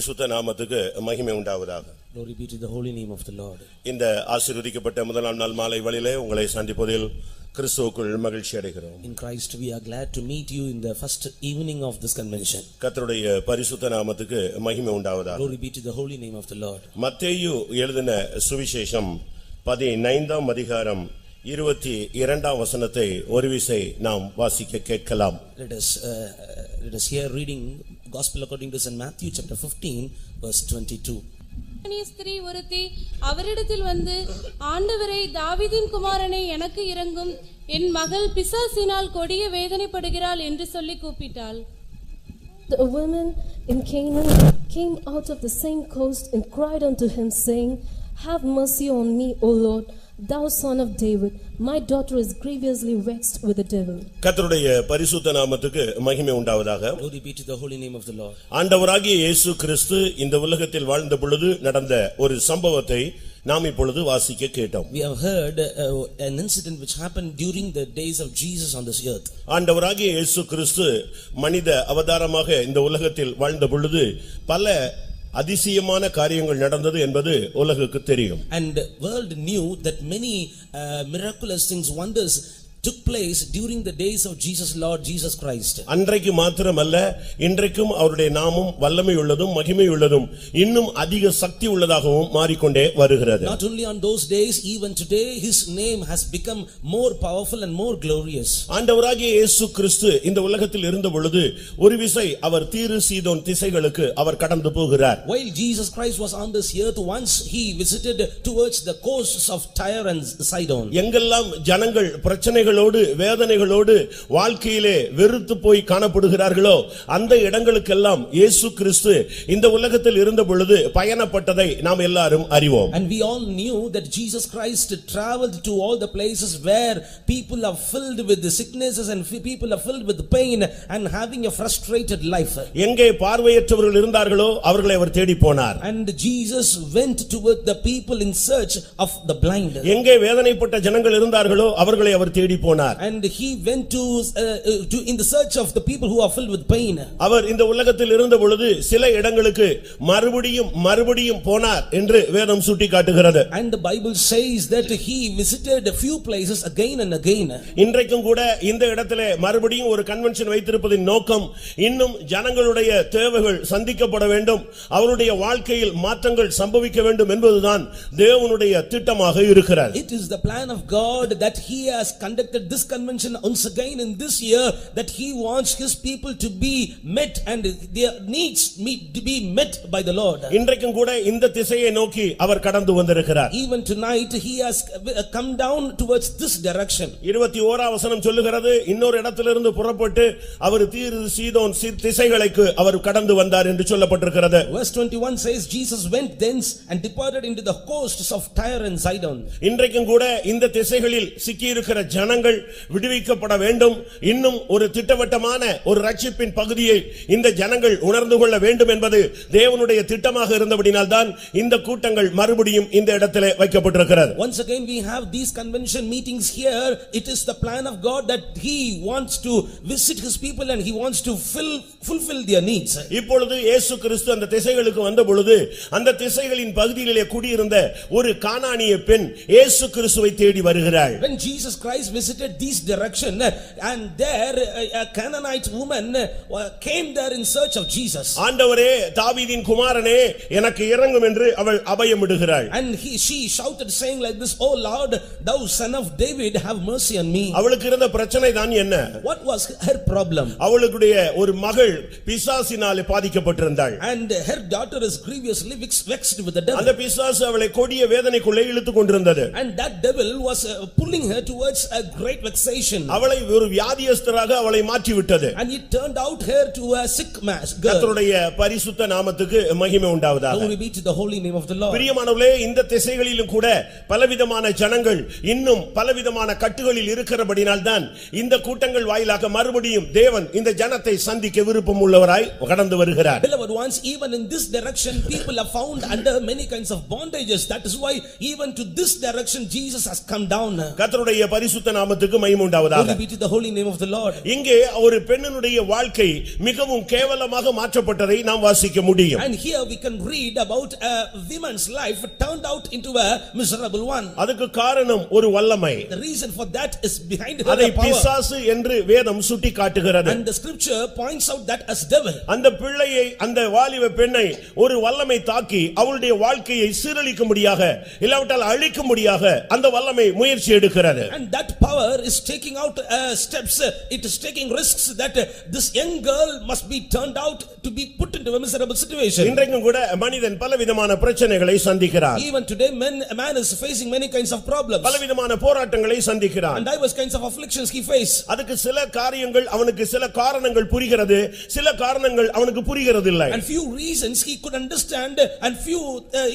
பரிசுத்த நாமத்துக்கு மகிமை உண்டாவதாக. Glory be to the holy name of the Lord. இந்த ஆசீர்வதிக்கப்பட்ட முதலாம் நாள் மாலை வேளையிலே உங்களை சந்திப்பதில் கிறிஸ்துவுக்குள் மகிழ்ச்சி அடைகிறோம். In Christ we are glad to meet you in the first evening of this convention. கர்த்தருடைய பரிசுத்த நாமத்துக்கு மகிமை உண்டாவதாக. Glory be to the holy name of the Lord. மத்தேயு எழுதின சுவிசேஷம் 15ஆம் அதிகாரம் 22ஆம் வசனத்தை ஒரு விசை நாம் வாசிக்க கேட்கலாம். Let us hear reading Gospel according to St. Matthew chapter 15 verse 22. ஸ்திரீ ஒருத்தி அவரிடத்தில் வந்து, ஆண்டவரே, தாவீதின் குமாரனே, எனக்கு இரங்கும், என் மகள் பிசாசினால் கொடிய வேதனைப்படுகிறாள் என்று சொல்லி கூப்பிட்டாள். A woman in Canaan came out of the same coast and cried unto him, saying, Have mercy on me, O Lord, thou son of David, my daughter is grievously vexed with the devil. கர்த்தருடைய பரிசுத்த நாமத்துக்கு மகிமை உண்டாவதாக. Glory be to the holy name of the Lord. ஆண்டவராகிய இயேசு கிறிஸ்து இந்த உலகத்தில் வாழ்ந்த பொழுது நடந்த ஒரு சம்பவத்தை நாம் இப்பொழுது வாசிக்க கேட்டோம். We have heard an incident which happened during the days of Jesus on this earth. ஆண்டவராகிய இயேசு கிறிஸ்து மனித அவதாரமாக இந்த உலகத்தில் வாழ்ந்த பொழுது பல அதிசயமான காரியங்கள் நடந்தது என்பது உலகுக்கு தெரியும். And the world knew that many miraculous things, wonders took place during the days of Jesus Lord Jesus Christ. அன்றைக்கு மாத்திரமல்ல, இன்றைக்கும் அவருடைய நாமம் வல்லமை உள்ளதும் மகிமை உள்ளதும் இன்னும் அதிக சக்தி உள்ளதாகவும் மாறிக்கொண்டே வருகிறது. Not only on those days, even today his name has become more powerful and more glorious. ஆண்டவராகிய இயேசு கிறிஸ்து இந்த உலகத்தில் இருந்த பொழுது ஒரு விசை அவர் தீரு சீதோன் திசைகளுக்கு அவர் கடந்து போகிறார். While Jesus Christ was on this earth, once he visited towards the coasts of Tyre and Sidon. எங்கெல்லாம் ஜனங்கள் பிரச்சனைகளோடு வேதனைகளோடு வாழ்க்கையிலே வெறுத்து போய் காணப்படுகிறார்களோ அந்த இடங்களுக்கெல்லாம் இயேசு கிறிஸ்து இந்த உலகத்தில் இருந்த பொழுது பயணப்பட்டதை நாம் எல்லாரும் அறிவோம். And we all knew that Jesus Christ traveled to all the places where people are filled with the sicknesses and people are filled with pain and having a frustrated life. எங்கே பார்வையற்றவர்கள் இருந்தார்களோ அவர்களை அவர் தேடி போனார். And Jesus went toward the people in search of the blind. எங்கே வேதனைப்பட்ட ஜனங்கள் இருந்தார்களோ அவர்களை அவர் தேடி போனார். And he went to in the search of the people who are filled with pain. அவர் இந்த உலகத்தில் இருந்த பொழுது சில இடங்களுக்கு மறுபடியும் போனார் என்று வேதம் சுட்டிக்காட்டுகிறது. And the Bible says that he visited a few places again and again. இன்றைக்கும் கூட இந்த இடத்திலே மறுபடியும் ஒரு கன்வென்ஷன் வைத்திருப்பதின் நோக்கம் இன்னும் ஜனங்களுடைய தேவைகள் சந்திக்கப்பட வேண்டும், அவருடைய வாழ்க்கையில் மாற்றங்கள் சம்பவிக்க வேண்டும் என்பதுதான் தேவனுடைய திட்டமாக இருக்கிறது. It is the plan of God that he has conducted this convention once again in this year, that he wants his people to be met and their needs to be met by the Lord. இன்றைக்கும் கூட இந்த திசையை நோக்கி அவர் கடந்து வந்திருக்கிறார். Even tonight he has come down towards this direction. 21ஆம் வசனம் சொல்லுகிறது, இன்னொரு இடத்திலிருந்து புறப்பட்டு அவர் தீரு சீதோன் திசைகளுக்கு அவர் கடந்து வந்தார் என்று சொல்லப்பட்டிருக்கிறது. Verse 21 says Jesus went thence and departed into the coasts of Tyre and Sidon. இன்றைக்கும் கூட இந்த திசைகளில் சிக்கி இருக்கிற ஜனங்கள் விடுவிக்கப்பட வேண்டும், இன்னும் ஒரு திட்டவட்டமான ஒரு ரட்சிப்பின் பகுதியை இந்த ஜனங்கள் உணர்ந்து கொள்ள வேண்டும் என்பது தேவனுடைய திட்டமாக இருந்தபடியால் தான் இந்த கூட்டங்கள் மறுபடியும் இந்த இடத்திலே வைக்கப்பட்டிருக்கிறது. Once again we have these convention meetings here. It is the plan of God that he wants to visit his people and he wants to fulfill their needs. இப்பொழுது இயேசு கிறிஸ்து அந்த திசைகளுக்கு வந்த பொழுது அந்த திசைகளின் பகுதிகளிலே குடியிருந்த ஒரு கானானிய பெண் இயேசு கிறிஸ்துவை தேடி வருகிறாள். When Jesus Christ visited this direction, and there a Canaanite woman came there in search of Jesus. ஆண்டவரே, தாவீதின் குமாரனே, எனக்கு இரங்கும் என்று அவள் அபயமிடுகிறாள். And she shouted saying like this, Oh Lord, thou son of David, have mercy on me. அவளுக்கு இருந்த பிரச்சனை தான் என்ன? What was her problem? அவளுடைய ஒரு மகள் பிசாசினாலே பாதிக்கப்பட்டிருந்தாள். And her daughter is grievously vexed with the devil. அந்த பிசாசு அவளை கொடிய வேதனைக்குள்ளே இழுத்துக் கொண்டிருந்தது. And that devil was pulling her towards a great vexation. அவளை ஒரு வியாதியஸ்தராக அவளை மாற்றி விட்டது. And it turned out her to a sick girl. கர்த்தருடைய பரிசுத்த நாமத்துக்கு மகிமை உண்டாவதாக. Glory be to the holy name of the Lord. பிரியமானவர்களே, இந்த திசைகளிலும் கூட பலவிதமான ஜனங்கள் இன்னும் பலவிதமான கட்டுகளில் இருக்கிறபடியால் தான் இந்த கூட்டங்கள் வாயிலாக மறுபடியும் தேவன் இந்த ஜனத்தை சந்திக்க விருப்பம் உள்ளவராய் கடந்து வருகிறார். Beloved ones, even in this direction people are found under many kinds of bondages. That is why even to this direction Jesus has come down. கர்த்தருடைய பரிசுத்த நாமத்துக்கு மகிமை உண்டாவதாக. Glory be to the holy name of the Lord. இங்கே ஒரு பெண்ணினுடைய வாழ்க்கை மிகவும் கேவலமாக மாற்றப்பட்டதை நாம் வாசிக்க முடியும். And here we can read about a woman's life turned out into a miserable one. அதுக்கு காரணம் ஒரு வல்லமை. The reason for that is behind her அதை power. பிசாசு என்று வேதம் சுட்டிக்காட்டுகிறது. And the scripture points out that as devil. அந்த பிள்ளையை அந்த வாலிப பெண்ணை ஒரு வல்லமை தாக்கி அவளுடைய வாழ்க்கையை சீரழிக்கும்படியாக இல்லாவிட்டால் அழிக்கும்படியாக அந்த வல்லமை முயற்சி எடுக்கிறது. And that power is taking out steps, it is taking risks that this young girl must be turned out to be put into a miserable situation. இன்றைக்கும் கூட மனிதன் பலவிதமான பிரச்சனைகளை சந்திக்கிறான். Even today a man is facing many kinds of problems. பலவிதமான போராட்டங்களை சந்திக்கிறான். And diverse kinds of afflictions he face. அதுக்கு சில காரியங்கள் அவனுக்கு சில காரணங்கள் புரிகிறது, சில காரணங்கள் அவனுக்கு புரிகிறதில்லை. And few reasons he could understand and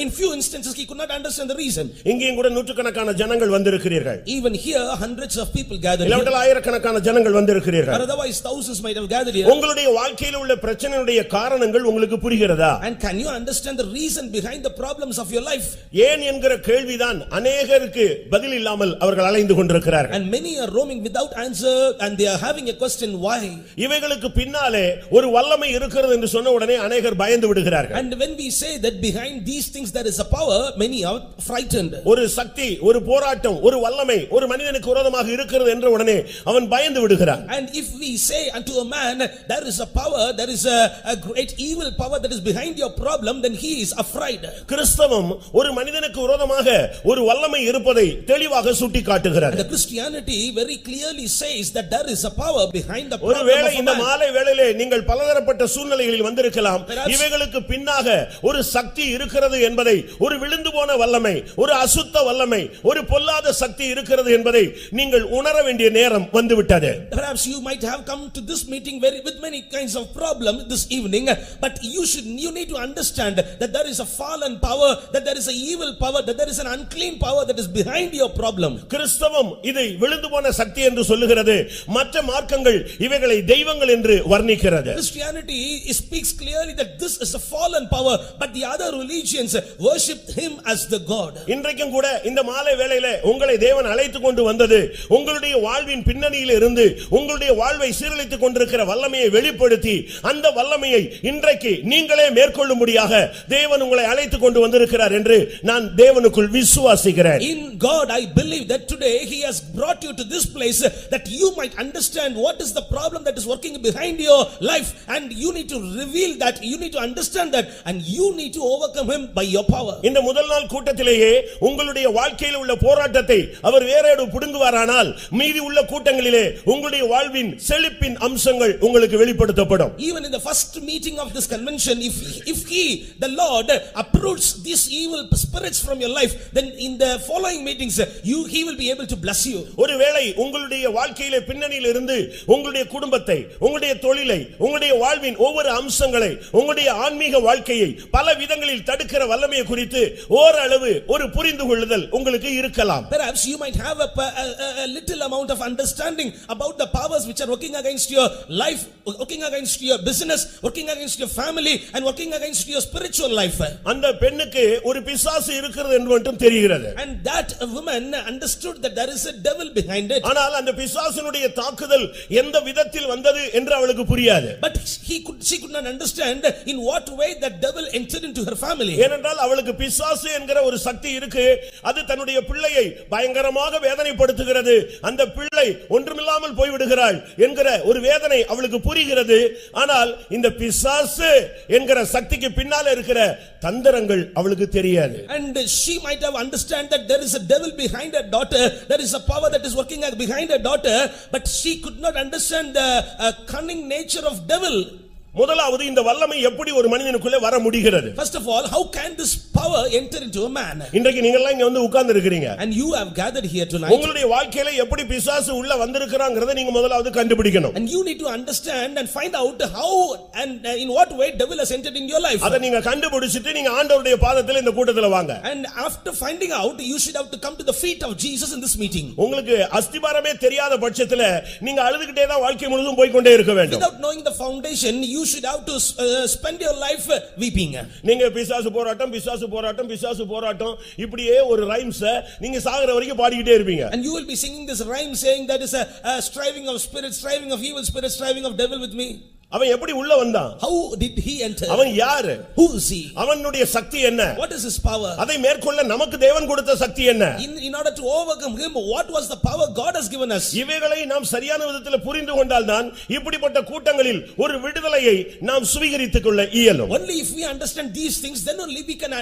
in few instances he could not understand the reason. இங்கேயும் கூட நூற்றுக்கணக்கான ஜனங்கள் வந்திருக்கிறீர்கள். Even here hundreds of people gathered. இல்லாவிட்டால் ஆயிரக்கணக்கான ஜனங்கள் வந்திருக்கிறீர்கள். Or otherwise thousands might have gathered here. உங்களுடைய வாழ்க்கையில் உள்ள பிரச்சனையுடைய காரணங்கள் உங்களுக்கு புரிகிறதா? And can you understand the reason behind the problems of your life? ஏன் என்கிற கேள்விதான் அநேகருக்கு பதில் இல்லாமல் அவர்கள் அலைந்து கொண்டிருக்கிறார்கள். And many are roaming without answer and they are having a question why. இவைகளுக்கு பின்னாலே ஒரு வல்லமை இருக்கிறது என்று சொன்ன உடனே அநேகர் பயந்து விடுகிறார்கள். And when we say that behind these things there is a power, many are frightened. ஒரு சக்தி, ஒரு போராட்டம், ஒரு வல்லமை ஒரு மனிதனுக்கு விரோதமாக இருக்கிறது என்ற உடனே அவன் பயந்து விடுகிறான். And if we say unto a man there is a power, there is a great evil power that is behind your problem, then he is afraid. கிறிஸ்தவம் ஒரு மனிதனுக்கு விரோதமாக ஒரு வல்லமை இருப்பதை தெளிவாக சுட்டிக்காட்டுகிறது. And the Christianity very clearly says that there is a power behind the problem ஒருவேளை of a இந்த man. மாலை வேளையிலே நீங்கள் பலதரப்பட்ட சூழ்நிலைகளில் வந்திருக்கலாம். இவைகளுக்கு பின்னாக ஒரு சக்தி இருக்கிறது என்பதை, ஒரு விழுந்து போன வல்லமை, ஒரு அசுத்த வல்லமை, ஒரு பொல்லாத சக்தி இருக்கிறது என்பதை நீங்கள் உணர வேண்டிய நேரம் வந்துவிட்டது. Perhaps you might have come to this meeting with many kinds of problems this evening, but you need to understand that there is a fallen power, that there is a evil power, that there is an unclean power that is behind your problem. கிறிஸ்தவம் இதை விழுந்து போன சக்தி என்று சொல்லுகிறது. மற்ற மார்க்கங்கள் இவைகளை தெய்வங்கள் என்று வர்ணிக்கிறது. Christianity speaks clearly that this is a fallen power, but the other religions worship him as the God. இன்றைக்கும் கூட இந்த மாலை வேளையிலே உங்களை தேவன் அழைத்து கொண்டு வந்தது உங்களுடைய வாழ்வின் பின்னணியில் இருந்து உங்களுடைய வாழ்வை சீரழித்துக் கொண்டிருக்கிற வல்லமையை வெளிப்படுத்தி அந்த வல்லமையை இன்றைக்கு நீங்களே மேற்கொள்ளும்படியாக தேவன் உங்களை அழைத்து கொண்டு வந்திருக்கிறார் என்று நான் தேவனுக்குள் விசுவாசிக்கிறேன். In God I believe that today he has brought you to this place that you might understand what is the problem that is working behind your life, and you need to reveal that, you need to understand that, and you need to overcome him by your power. இந்த முதல் நாள் கூட்டத்திலேயே உங்களுடைய வாழ்க்கையில் உள்ள போராட்டத்தை அவர் வேறேடு புடுங்குவாரானால் மீதி உள்ள கூட்டங்களிலே உங்களுடைய வாழ்வின் செழிப்பின் அம்சங்கள் உங்களுக்கு வெளிப்படுத்தப்படும். Even in the first meeting of this convention, if he the Lord uproots these evil spirits from your life, then in the following meetings he will be able to bless you. ஒருவேளை உங்களுடைய வாழ்க்கையிலே பின்னணியில் இருந்து உங்களுடைய குடும்பத்தை, உங்களுடைய தொழிலை, உங்களுடைய வாழ்வின் ஒவ்வொரு அம்சங்களை, உங்களுடைய ஆன்மீக வாழ்க்கையை பல விதங்களில் தடுக்கிற வல்லமையை குறித்து ஓரளவு ஒரு புரிந்து கொள்ளுதல் உங்களுக்கு இருக்கலாம். Perhaps you might have a little amount of understanding about the powers which are working against your life, working against your business, working against your family, and working against your spiritual life. அந்த பெண்ணுக்கு ஒரு பிசாசு இருக்கிறது என்று மட்டும் தெரிகிறது. And that woman understood that there is a devil behind it. ஆனால் அந்த பிசாசினுடைய தாக்குதல் எந்த விதத்தில் வந்தது என்று அவளுக்கு புரியாது. But she could not understand in what way that devil entered into her family. ஏனென்றால் அவளுக்கு பிசாசு என்கிற ஒரு சக்தி இருக்கு. அது தன்னுடைய பிள்ளையை பயங்கரமாக வேதனைப்படுத்துகிறது. அந்த பிள்ளை ஒன்றுமில்லாமல் போய்விடுகிறாள் என்கிற ஒரு வேதனை அவளுக்கு புரிகிறது. ஆனால் இந்த பிசாசு என்கிற சக்திக்கு பின்னால இருக்கிற தந்திரங்கள் அவளுக்கு தெரியாது. And she might have understand that there is a devil behind her daughter, there is a power that is working behind her daughter, but she could not understand the cunning nature of devil. முதலாவது இந்த வல்லமை எப்படி ஒரு மனிதனுக்குள்ளே வர முடிகிறது? First of all, how can this power enter into a man? இன்றைக்கு நீங்க எல்லாம் இங்க வந்து உட்கார்ந்து இருக்கீங்க. And you have gathered here tonight. உங்களுடைய வாழ்க்கையில எப்படி பிசாசு உள்ள வந்திருக்காங்கறதை நீங்க முதலாவது கண்டுபிடிக்கணும். And you need to understand and find out how and in what way devil has entered in your life. அத நீங்க கண்டுபிடிச்சிட்டு நீங்க ஆண்டவருடைய பாதத்தில் இந்த கூட்டத்துல வாங்க. And after finding out, you should have to come to the feet of Jesus in this meeting. உங்களுக்கு அஸ்திபாரமே தெரியாத பட்சத்துல நீங்க அழுதுகிட்டே தான் வாழ்க்கை முழுதும் போய் கொண்டே இருக்க வேண்டும். Without knowing the foundation, you should have to spend your life weeping. நீங்க பிசாசு போராட்டம் பிசாசு போராட்டம் பிசாசு போராட்டம் இப்படியே ஒரு ரைம்ஸ் நீங்க சாகுற வரைக்கும் பாடிக்கிட்டே இருப்பீங்க. And you will be singing this rhyme saying that is a striving of spirit, striving of evil spirit, striving of devil with me. அவன் எப்படி உள்ள வந்தான்? How did he enter? அவன் யாரு? Who is he? அவனுடைய சக்தி என்ன? What is his power? அதை மேற்கொள்ள நமக்கு தேவன் கொடுத்த சக்தி என்ன? In order to overcome him, what was the power God has given us? இவைகளை நாம் சரியான விதத்தில் புரிந்து கொண்டால் தான் இப்படிப்பட்ட கூட்டங்களில் ஒரு விடுதலையை நாம் சுவீகரித்துக் கொள்ள இயலும். Only if we understand these things, then only we can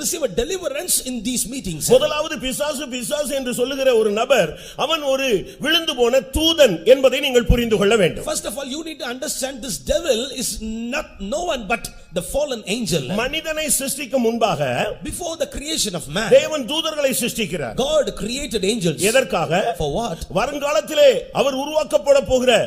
receive a deliverance in these meetings. முதலாவது பிசாசு பிசாசு என்று சொல்லுகிற ஒரு நபர் அவன் ஒரு விழுந்து போன தூதன் என்பதை நீங்கள் புரிந்து கொள்ள வேண்டும். First of all, you need to understand this devil is not no one but the fallen angel. மனிதனை சிருஷ்டிக்கும் முன்பாக Before the creation of man, தேவன் தூதர்களை சிருஷ்டிக்கிறார். God created angels. எதற்காக? For what? வருங்காலத்திலே அவர்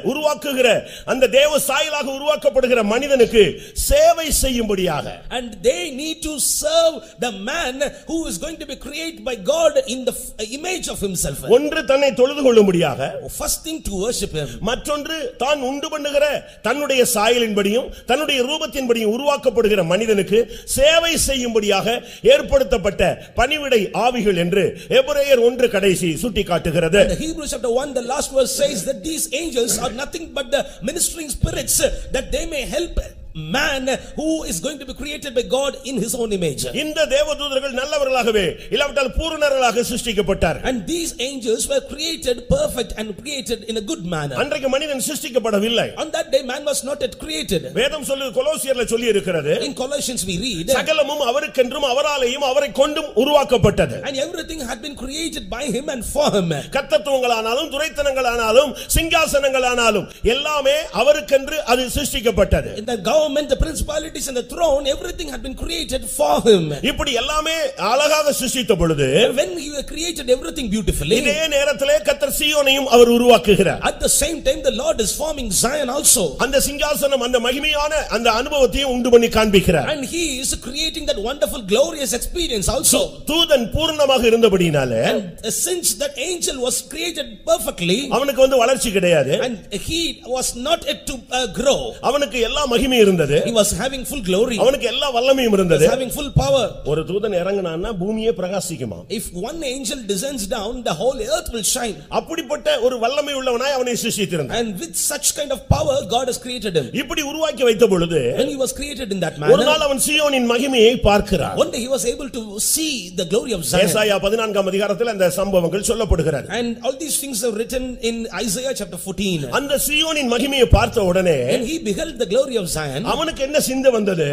உருவாக்குகிற அந்த தேவ சாயலாக உருவாக்கப்படுகிற மனிதனுக்கு சேவை செய்யும்படியாக. And they need to serve the man who is going to be created by God in the image of himself. ஒன்று தன்னை தொழுது கொள்ளும்படியாக, First thing to worship him. மற்றொன்று தான் உண்டு பண்ணுகிற தன்னுடைய சாயலின்படியும் தன்னுடைய ரூபத்தின்படியும் உருவாக்கப்படுகிற மனிதனுக்கு சேவை செய்யும்படியாக ஏற்படுத்தப்பட்ட பணிவிடை ஆவிகள் என்று எபிரேயர் 1 கடைசி சுட்டிக்காட்டுகிறது. The Hebrews chapter 1 the last verse says that these angels are nothing but the ministering spirits that they may help man who is going to be created by God in his own image. இந்த தேவதூதர்கள் நல்லவர்களாகவே இல்லாவிட்டால் பூரணர்களாக சிருஷ்டிக்கப்பட்டார்கள். And these angels were created perfect and created in a good manner. அன்றைக்கு மனிதன் சிருஷ்டிக்கப்படவில்லை. On that day man was not yet created. வேதம் கொலோசியர்ல சொல்லி இருக்கிறது. In Colossians we read சகலமும் அவருக்கென்றும் அவராலேயும் அவரை கொண்டும் உருவாக்கப்பட்டது. and everything had been created by him and for him. கர்த்தத்துவங்களானாலும் துரைத்தனங்களானாலும் சிங்காசனங்களானாலும் எல்லாமே அவருக்கென்று அது சிருஷ்டிக்கப்பட்டது. In the government, the principalities and the throne, everything had been created for him. இப்படி எல்லாமே அழகாக சிருஷ்டித்த பொழுது When he created everything beautifully, இதே நேரத்திலே கர்த்தர் சீயோனையும் அவர் உருவாக்குகிறார். at the same time the Lord is forming Zion also. அந்த சிங்காசனம் அந்த மகிமையான அந்த அனுபவத்தையும் உண்டு பண்ணி காண்பிக்கிறார். And he is creating that wonderful glorious experience also. தூதன் பூர்ணமாக இருந்தபடினாலே And since that angel was created perfectly, அவனுக்கு வளர்ச்சி கிடையாது. and he was not yet to grow. அவனுக்கு எல்லா மகிமையும் இருந்தது. He was having full glory. அவனுக்கு எல்லா வல்லமையும் இருந்தது. He was having full power. ஒரு தூதன் இறங்குனான்னா பூமியே பிரகாசிக்குமா? If one angel descends down, the whole earth will shine. அப்படிப்பட்ட ஒரு வல்லமை உள்ளவனாய் அவனை சிருஷ்டித்திருந்தார். And with such kind of power God has created him. இப்படி உருவாக்கி வைத்த பொழுது When he was created in that manner, ஒரு நாள் அவன் சீயோனின் மகிமையை பார்க்கிறான். one day he was able to see the glory of Zion. ஏசாயா 14ஆம் அதிகாரத்தில் அந்த சம்பவங்கள் சொல்லப்படுகிறது. And all these things are written in Isaiah chapter 14. அந்த சீயோனின் மகிமையை பார்த்த உடனே When he beheld the glory of Zion, அவனுக்கு என்ன சிந்தை வந்தது?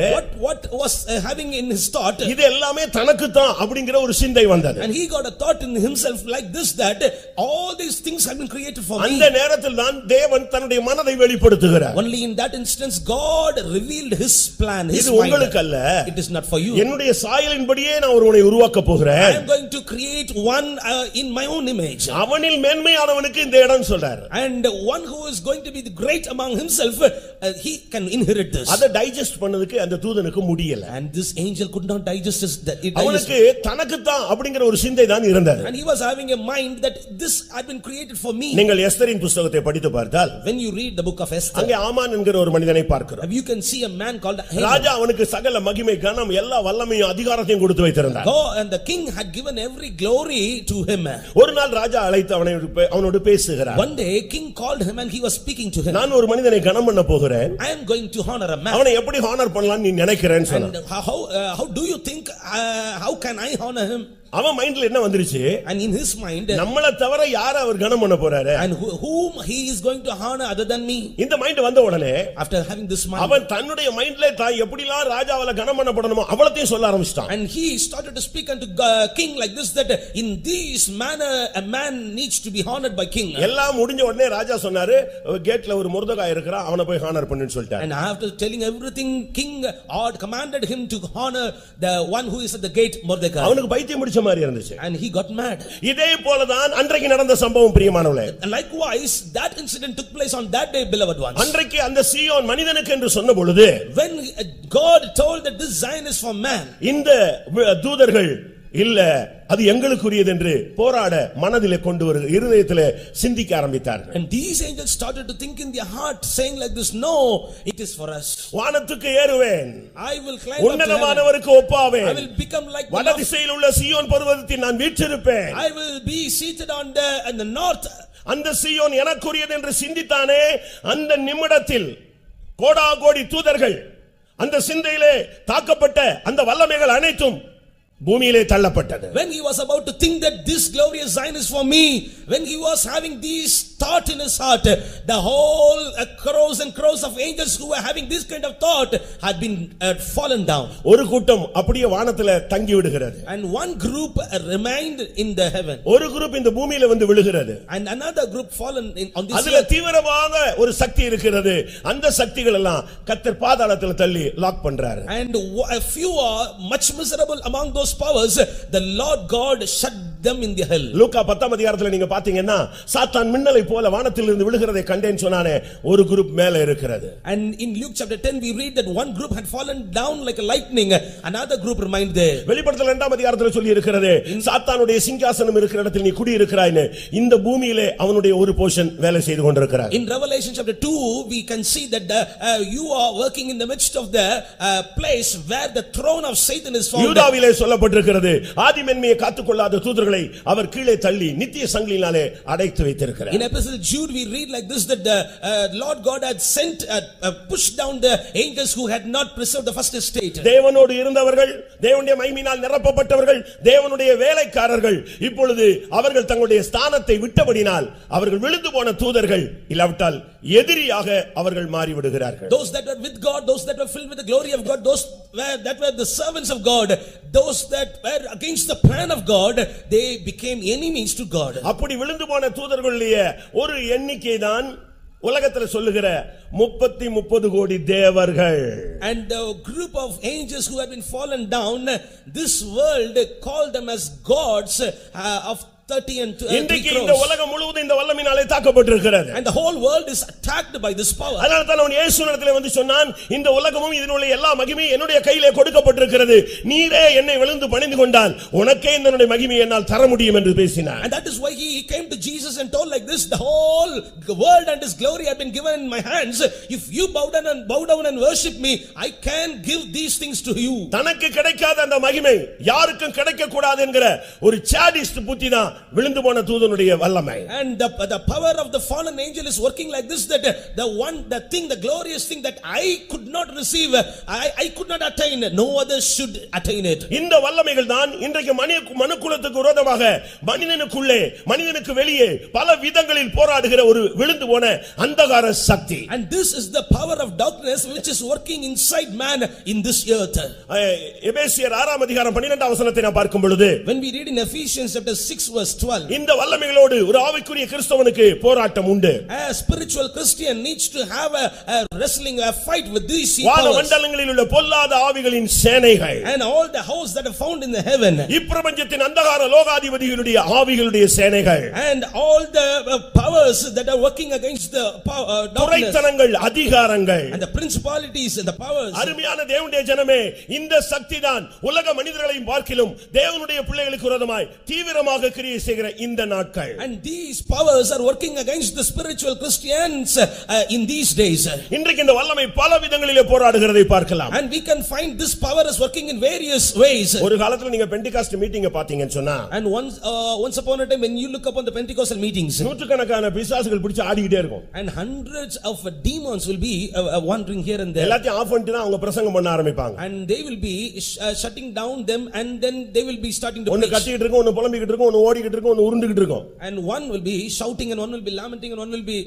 what was having in his thought? இது எல்லாமே தனக்கு தான் அப்படிங்கற ஒரு சிந்தை வந்தது. And he got a thought in himself like this, that all these things have been created for me. அந்த நேரத்தில் தான் தேவன் தன்னுடைய மனதை வெளிப்படுத்துகிறார். Only in that instance God revealed his plan, his இது mind. உங்களுக்கு அல்ல. It is not for you. என்னுடைய சாயலின்படியே நான் ஒருவனை உருவாக்க போகிறேன். I am going to create one in my own image. அவனில் மேன்மையானவனுக்கு இந்த இடம் சொல்றார். And one who is going to be the great among himself, he can inherit this. அதை டைஜஸ்ட் பண்ணதுக்கு அந்த தூதனுக்கு முடியல. And this angel could not digest it. அவனுக்கு தனக்கு தான் அப்படிங்கற ஒரு சிந்தை தான் இருந்தது. And he was having a mind that this had been created for me. நீங்கள் எஸ்தரின் புத்தகத்தை படித்து பார்த்தால் When you read the book of Esther, அங்கே ஆமான் என்கிற ஒரு மனிதனை பார்க்கிறோம். you can see a man called Haman. ராஜா அவனுக்கு சகல மகிமை கனம் எல்லா வல்லமையும் அதிகாரத்தையும் கொடுத்து வைத்திருந்தார். And the king had given every glory to him. ஒரு நாள் ராஜா அழைத்து அவனோடு பேசுகிறார். One day king called him and he was speaking to him. நான் ஒரு மனிதனை கனம் பண்ண போகிறேன். I am going to honor a man. அவனை எப்படி ஹானர் பண்ணலாம் நீ நினைக்கிறேன்னு சொன்னான். And how do you think how can I honor him? அவன் மைண்ட்ல என்ன வந்துருச்சு? And in his mind, நம்மள தவிர யாரை அவர் கனம் பண்ண போறாரு? and whom he is going to honor other than me? இந்த மைண்ட் வந்த உடனே After having this mind, அவன் தன்னுடைய மைண்ட்ல தான் எப்படிலாம் ராஜாவால கனம் பண்ணப்படணுமோ அவளத்தையும் சொல்ல ஆரம்பிச்சான். and he started to speak unto king like this, that in this manner a man needs to be honored by king. எல்லாம் முடிஞ்ச உடனே ராஜா சொன்னாரு கேட்ல ஒரு முர்தகாய் இருக்கறான் அவனை போய் ஹானர் பண்ணுன்னு சொல்லிட்டார். And after telling everything, king commanded him to honor the one who is at the gate, Mordecai. அவனுக்கு பைத்தியம் பிடிச்ச மாதிரி இருந்துச்சு. And he got mad. இதே போல தான் அன்றைக்கு நடந்த சம்பவம் பிரியமானவர்களே. Likewise that incident took place on that day, beloved ones. அன்றைக்கு அந்த சீயோன் மனிதனுக்கு என்று சொன்ன பொழுது when God told that this Zion is for man, இந்த தூதர்கள் இல்ல அது எங்களுக்குரியது என்று போராட மனதிலே கொண்டு வரு இருதயத்திலே சிந்திக்க ஆரம்பித்தார்கள். And these angels started to think in their heart saying like this, no, it is for us. வானத்துக்கு ஏறுவேன், I will climb up to heaven. உன்னதமானவருக்கு ஒப்பாவேன், I will become like the வடதிசையில் உள்ள சீயோன் பர்வதத்தில் நான் வீற்றிருப்பேன். I will be seated on the north. அந்த சீயோன் எனக்குரியது என்று சிந்தித்தானே, அந்த நிமிடத்தில் கோடாகோடி தூதர்கள் அந்த சிந்தையிலே தாக்கப்பட்ட அந்த வல்லமைகள் அனைத்தும் பூமியிலே தள்ளப்பட்டது. When he was about to think that this glorious Zion is for me, when he was having these thought in his heart, the whole crores and crores of angels who were having this kind of thought had been fallen down. ஒரு கூட்டம் அப்படியே வானத்திலே தங்கி விடுகிறது. And one group remained in the heaven. ஒரு group இந்த பூமியிலே வந்து விழுகிறது. And another group fallen on this அதுல earth. தீவிரமாக ஒரு சக்தி இருக்கிறது. அந்த சக்திகள் எல்லாம் கர்த்தர் பாதாளத்தில் தள்ளி லாக் பண்றாரு. And a few are much miserable among those powers, the Lord God shut them in the hell. லூக்கா 10ஆம் அதிகாரத்துல நீங்க பாத்தீங்கன்னா சாத்தான் மின்னலை போல வானத்திலிருந்து விழுகிறதை கண்டேன் சொன்னானே, ஒரு குரூப் மேலே இருக்கிறது. And in Luke chapter 10 we read that one group had fallen down like a lightning, another group remained there. வெளிப்படுத்தல் 2ஆம் அதிகாரத்துல சொல்லி இருக்கிறது, சாத்தானுடைய சிங்காசனம் இருக்கிற இடத்தில் நீ குடி இருக்கிறாய்னு. இந்த பூமியிலே அவனுடைய ஒரு போர்ஷன் வேலை செய்து கொண்டிருக்கிறார். In Revelation chapter 2 we can see that you are working in the midst of the place where the throne of Satan is found. யூதாவிலே சொல்லப்பட்டிருக்கிறது, ஆதிமென்மையை காத்துக்கொள்ளாத தூதர்களை அவர் கீழே தள்ளி நித்திய சங்கிலினாலே அடைத்து வைத்திருக்கிறார். In epistle Jude we read like this, that the Lord God had sent pushed down the angels who had not preserved the first estate. தேவனோடு இருந்தவர்கள், தேவனுடைய மகிமையினால் நிரப்பப்பட்டவர்கள், தேவனுடைய வேலைக்காரர்கள் இப்பொழுது அவர்கள் தங்களுடைய ஸ்தானத்தை விட்டபடினால் அவர்கள் விழுந்து போன தூதர்கள் இல்லாவிட்டால் எதிரியாக அவர்கள் மாறிவிடுகிறார்கள். Those that were with God, those that were filled with the glory of God, those that were the servants of God, those that were against the plan of God, they became enemies to God. அப்படி விழுந்து போன தூதர்களுடைய ஒரு எண்ணிக்கை தான் உலகத்தில் சொல்லுகிற 30 கோடி தேவர்கள். And the group of angels who had been fallen down, this world called them as gods of 30 and 3 இன்றைக்கு crores. இந்த உலகம் முழுவதும் இந்த வல்லமையினாலே தாக்கப்பட்டிருக்கிறது. And the whole world is attacked by this power. அதனால தான் அவன் இயேசுவினிடத்திலே வந்து சொன்னான், இந்த உலகமும் இதனுடைய எல்லா மகிமையும் என்னுடைய கையிலே கொடுக்கப்பட்டிருக்கிறது, நீரே என்னை விழுந்து பணிந்து கொண்டால் உனக்கே என்னுடைய மகிமையை என்னால் தர முடியும் என்று பேசினார். And that is why he came to Jesus and told like this, the whole world and his glory have been given in my hands. If you bow down and worship me, I can give these things to you. தனக்கு கிடைக்காத அந்த மகிமை யாருக்கும் கிடைக்க கூடாது என்கிற ஒரு sadist புத்தி தான் விழுந்து போன தூதனுடைய வல்லமை. And the power of the fallen angel is working like this, that the glorious thing that I could not receive, I could not attain, no others should attain it. இந்த வல்லமைகள் தான் இன்றைக்கு மனுக்குலத்துக்கு விரோதமாக மனிதனுக்குள்ளே மனிதனுக்கு வெளியே பல விதங்களில் போராடுகிற ஒரு விழுந்து போன அந்தகார சக்தி. And this is the power of darkness which is working inside man in this earth. எபேசியர் 6ஆம் அதிகாரம் 12ஆம் வசனத்தை நாம் பார்க்கும் பொழுது, when we read in Ephesians chapter 6 verse 12, இந்த வல்லமைகளோடு ஒரு ஆவிக்குரிய கிறிஸ்தவனுக்கு போராட்டம் உண்டு. A spiritual Christian needs to have a wrestling, a fight with these வான powers. மண்டலங்களில் உள்ள பொல்லாத ஆவிகளின் சேனைகள், And all the hosts that are found in the heaven, இப்பிரபஞ்சத்தின் அந்தகார லோகாதிபதிகளுடைய ஆவிகளுடைய சேனைகள், and all the powers that are working against the darkness, துரைத்தனங்கள், அதிகாரங்கள், and the principalities and the powers. அருமையான தேவனுடைய ஜனமே, இந்த சக்திதான் உலக மனிதர்களையும் பார்க்கிலும் தேவனுடைய பிள்ளைகளுக்கு விரோதமாய் தீவிரமாக கிரியை செய்கிற இந்த நாட்கள். And these powers are working against the spiritual Christians in these days. இன்றைக்கு இந்த வல்லமை பல விதங்களிலே போராடுகிறதை பார்க்கலாம். And we can find this power is working in various ways. ஒரு காலத்துல நீங்க பெண்டிகாஸ்ட் மீட்டிங்க பாத்தீங்கன்னு சொன்னா, And once upon a time when you look upon the Pentecostal meetings, நூற்றுக்கணக்கான பிசாசுகள் பிடிச்சு ஆடிக்கிட்டே இருக்கும். and hundreds of demons will be wandering here and there. எல்லாத்தையும் ஆஃப் பண்ணிட்டு தான் அவங்க பிரசங்கம் பண்ண ஆரம்பிப்பாங்க. And they will be shutting down them, and then they will be starting to ஒன்னு preach. கத்திக்கிட்டு இருக்கும், ஒன்னு புலம்பிக்கிட்டு இருக்கும், ஒன்னு ஓடிக்கிட்டு இருக்கும், ஒன்னு உருண்டுகிட்டு இருக்கும். And one will be shouting, and one will be lamenting, and one will be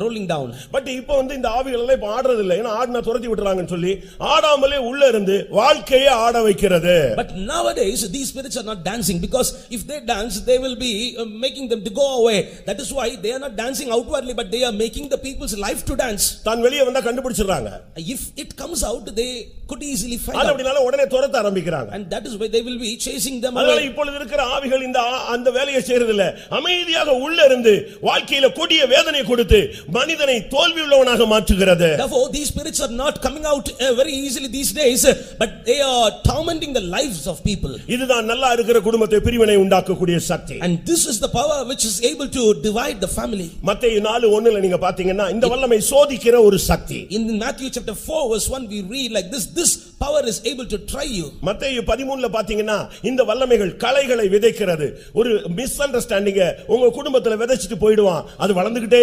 rolling down. But இப்போ இந்த ஆவிகள் எல்லாம் இப்ப ஆடுறது இல்ல. ஏன்னா ஆடினா துரத்தி விட்டுறாங்கன்னு சொல்லி ஆடாமலே உள்ள இருந்து வாழ்க்கையை ஆட வைக்கிறது. But nowadays these spirits are not dancing, because if they dance they will be making them to go away. That is why they are not dancing outwardly, but they are making the people's life to dance. தான் வெளியே வந்தா கண்டுபிடிச்சிடுறாங்க. If it comes out they could easily find out. அப்படினால உடனே துரத்த ஆரம்பிக்கிறாங்க. And that is why they will be chasing them அதனால away. இப்பொழுது இருக்கிற ஆவிகள் அந்த வேலையை செய்யறது இல்ல, அமைதியாக உள்ள இருந்து வாழ்க்கையில கொடிய வேதனை கொடுத்து மனிதனை தோல்வி உள்ளவனாக மாற்றுகிறது. Therefore these spirits are not coming out very easily these days, but they are tormenting the lives of people. இதுதான் நல்லா இருக்கிற குடும்பத்தை பிரிவினை உண்டாக்கக்கூடிய சக்தி. And this is the power which is able to divide the family. மத்தேயு 4:1 நீங்க பாத்தீங்கன்னா இந்த வல்லமை சோதிக்கிற ஒரு சக்தி. In Matthew chapter 4 verse 1 we read like this power is able to try you. மத்தேயு 13 பாத்தீங்கன்னா இந்த வல்லமைகள் களைகளை விதைக்கிறது. ஒரு மிஸ் அண்டர்ஸ்டாண்டிங் உங்க குடும்பத்துல விதைச்சிட்டு போய்டுவான், அது வளர்ந்துகிட்டே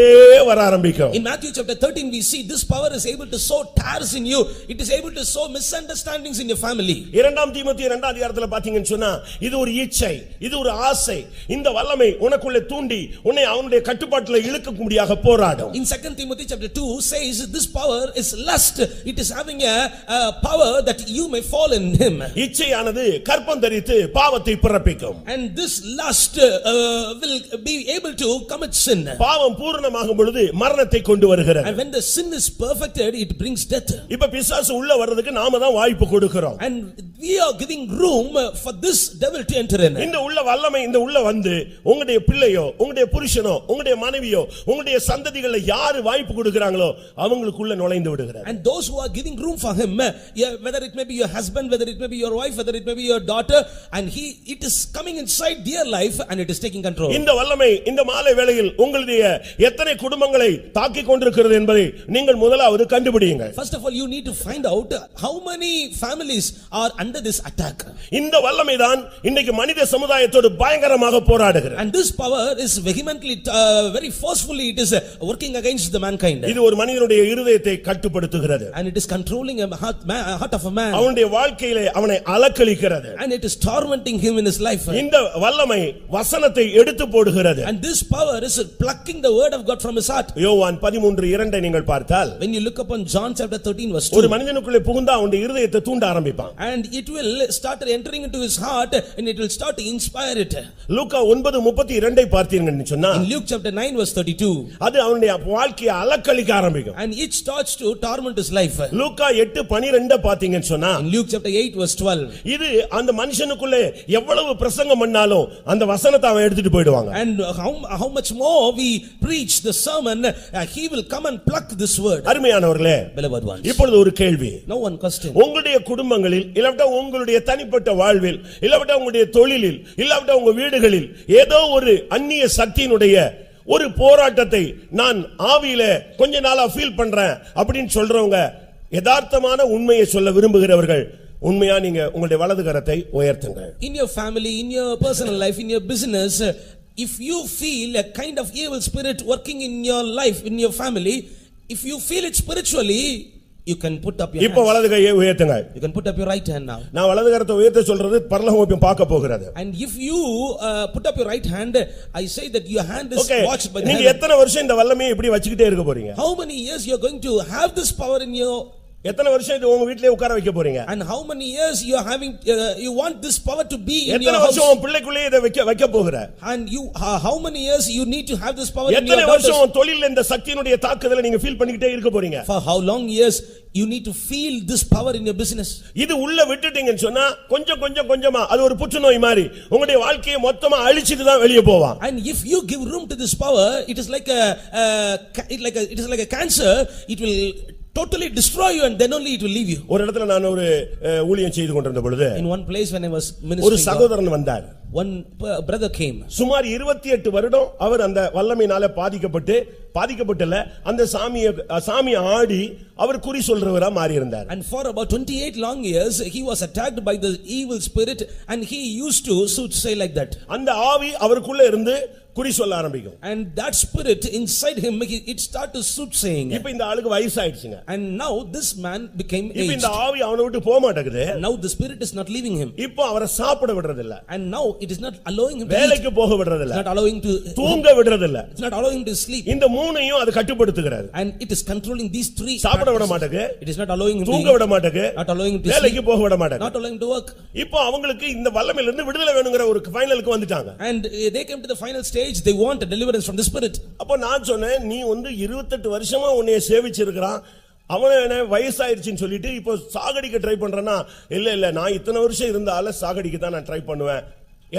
வர ஆரம்பிக்கும். In Matthew chapter 13 we see this power is able to sow tares in you. It is able to sow misunderstandings in your family. 2 தீமோத்தேயு 2 அதிகாரத்துல பாத்தீங்கன்னு சொன்னா இது ஒரு இச்சை, இது ஒரு ஆசை. இந்த வல்லமை உனக்குள்ள தூண்டி உன்னை அவனுடைய கட்டுப்பாட்டுல இழுக்கக்கூடியதாக போராடும். In 2 Timothy chapter 2 says this power is lust. It is having a power that you may fall in him. இச்சையானது கற்பம் தரித்து பாவத்தை பிறப்பிக்கும். And this lust will be able to commit sin. பாவம் பூரணமாகும் பொழுது மரணத்தை கொண்டு வருகிறது. And when the sin is perfected it brings death. இப்ப பிசாசு உள்ள வர்றதுக்கு நாம தான் வாய்ப்பு கொடுக்கிறோம். And we are giving room for this devil to enter in. இந்த உள்ள வல்லமை இந்த உள்ள வந்து உங்களுடைய பிள்ளையோ உங்களுடைய புருஷனோ உங்களுடைய மனைவியோ உங்களுடைய சந்ததிகளை யாரு வாய்ப்பு கொடுக்கறாங்களோ அவங்களுக்குள்ள நுழைந்து விடுகிறார். And those who are giving room for him, whether it may be your husband, whether it may be your wife, whether it may be your daughter, and it is coming inside their life and it is taking control. இந்த வல்லமை இந்த மாலை வேளையில் உங்களுடைய எத்தனை குடும்பங்களை தாக்கிக் கொண்டிருக்கிறது என்பதை நீங்கள் முதலாவது கண்டுபிடியுங்கள். First of all you need to find out how many families are under this attack. இந்த வல்லமை தான் இன்னைக்கு மனித சமுதாயத்தோடு பயங்கரமாக போராடுகிறது. And this power is vehemently very forcefully it is working against the mankind. இது ஒரு மனிதனுடைய இருதயத்தை கட்டுப்படுத்துகிறது. And it is controlling a heart of a man. அவனுடைய வாழ்க்கையிலே அவனை அலக்களிக்கிறது. And it is tormenting him in his life. இந்த வல்லமை வசனத்தை எடுத்து போடுகிறது. And this power is plucking the word of God from his heart. யோவான் 13:2 நீங்கள் பார்த்தால் when you look upon John chapter 13 verse 2 ஒரு மனிதனுக்குள்ளே புகுந்தா அவனுடைய இருதயத்தை தூண்ட ஆரம்பிப்பான். and it will start entering into his heart and it will start to inspire it. லூக்கா 9:32 பார்த்தீங்கன்னு சொன்னா in Luke chapter 9 verse 32 அது அவனுடைய வாழ்க்கையை அலக்களிக்க ஆரம்பிக்கும். and it starts to torment his life. லூக்கா 8:12 பார்த்தீங்கன்னு சொன்னா in Luke chapter 8 verse 12 இது அந்த மனுஷனுக்குள்ளே எவ்வளவு பிரசங்கம் பண்ணாலும் அந்த வசனத்தை அவன் எடுத்துட்டு போய்டுவாங்க. and how much more we preach the sermon he will come and pluck this word. அருமையானவர்களே, beloved ones, இப்பொழுது ஒரு கேள்வி. no one question. உங்களுடைய குடும்பங்களில் இல்லவட்ட உங்களுடைய தனிப்பட்ட வாழ்வில் இல்லவட்ட உங்களுடைய தொழிலில் இல்லவட்ட உங்க வீடுகளில் ஏதோ ஒரு அந்நிய சக்தியினுடைய ஒரு போராட்டத்தை நான் ஆவியில கொஞ்ச நாளா ஃபீல் பண்றேன் அப்படின்னு சொல்றவங்க யதார்த்தமான உண்மையை சொல்ல விரும்புகிறவர்கள் உண்மையா நீங்க உங்களுடைய வலது கரத்தை உயர்த்துங்க. in your family, in your personal life, in your business, if you feel a kind of evil spirit working in your life, in your family, if you feel it spiritually, you can put up your இப்போ வலது கையை உயர்த்துங்க. you can put up your right hand now. நான் வலது கரத்தை உயர்த்த சொல்றது பரலோகம் பார்க்க போகிறது. and if you put up your right hand, I say that your hand is watched by the நீங்க எத்தனை வருஷம் இந்த வல்லமையை இப்படி வச்சிட்டே இருக்க போறீங்க? how many years you are going to have this power in your எத்தனை வருஷம் இது உங்க வீட்லயே உட்கார வைக்க போறீங்க? and how many years you are having you want this power to be in your எத்தனை house? வருஷம் உங்க பிள்ளைக்குள்ளே இத வைக்க போற? and you how many years you need to have this power in your எத்தனை வருஷம் உங்க தொழில்ல இந்த சக்தியினுடைய தாக்குதலை நீங்க ஃபீல் பண்ணிட்டே இருக்க போறீங்க? for how long years you need to feel this power in your business? இது உள்ள விட்டுட்டீங்கன்னு சொன்னா கொஞ்சமா அது ஒரு புற்றுநோய் மாதிரி உங்களுடைய வாழ்க்கையை மொத்தமா அழிச்சிட்டு தான் வெளிய போவான். and if you give room to this power, it is like a cancer. It will totally destroy you and then only it will leave you. ஒரு இடத்துல நான் ஒரு ஊழியம் செய்து கொண்டிருந்த பொழுது in one place when I was ஒரு ministering, சகோதரன் வந்தார். one brother came. சுமார் 28 வருடம் அவர் அந்த வல்லமையினால பாதிக்கப்பட்டல அந்த சாமியை ஆடி அவர் குறி சொல்றவரா மாறி இருந்தார். and for about 28 long years he was attacked by the evil spirit and he used to say like that. அந்த ஆவி அவருக்குள்ள இருந்து குறி சொல்ல ஆரம்பிக்கும். and that spirit inside him it started to soothsaying. இப்போ இந்த ஆளுக்கு வயசாயிடுச்சுங்க. and now this man became aged. இப்போ இந்த ஆவி அவனை விட்டு போக மாட்டேங்குது. now the spirit is not leaving him. இப்போ அவரை சாப்பிட விடுறது இல்ல. and now it is not allowing him to வேலைக்கு போக விடுறது இல்ல. not allowing to தூங்க விடுறது இல்ல. it's not allowing him to sleep. இந்த மூணையும் அது கட்டுப்படுத்துகிறது. and it is controlling these three. சாப்பிட விட மாட்டேங்குது. it is not allowing him தூங்க விட மாட்டேங்குது. not allowing him to வேலைக்கு போக விட மாட்டேங்குது. not allowing him to work. இப்போ அவங்களுக்கு இந்த வல்லமையில இருந்து விடுதலை வேணும்ங்கற ஒரு ஃபைனலுக்கு வந்துட்டாங்க. and they came to the final stage. They want a deliverance from the spirit. அப்ப நான் சொன்னேன், நீ வந்து 28 வருஷமா உன்னை சேவிச்சிருக்கான், அவனே என்ன வயசாயிருச்சுன்னு சொல்லிட்டு இப்போ சாகடிக்க ட்ரை பண்றேன்னா இல்ல நான் இத்தனை வருஷம் இருந்தால சாகடிக்க தான் நான் ட்ரை பண்ணுவேன்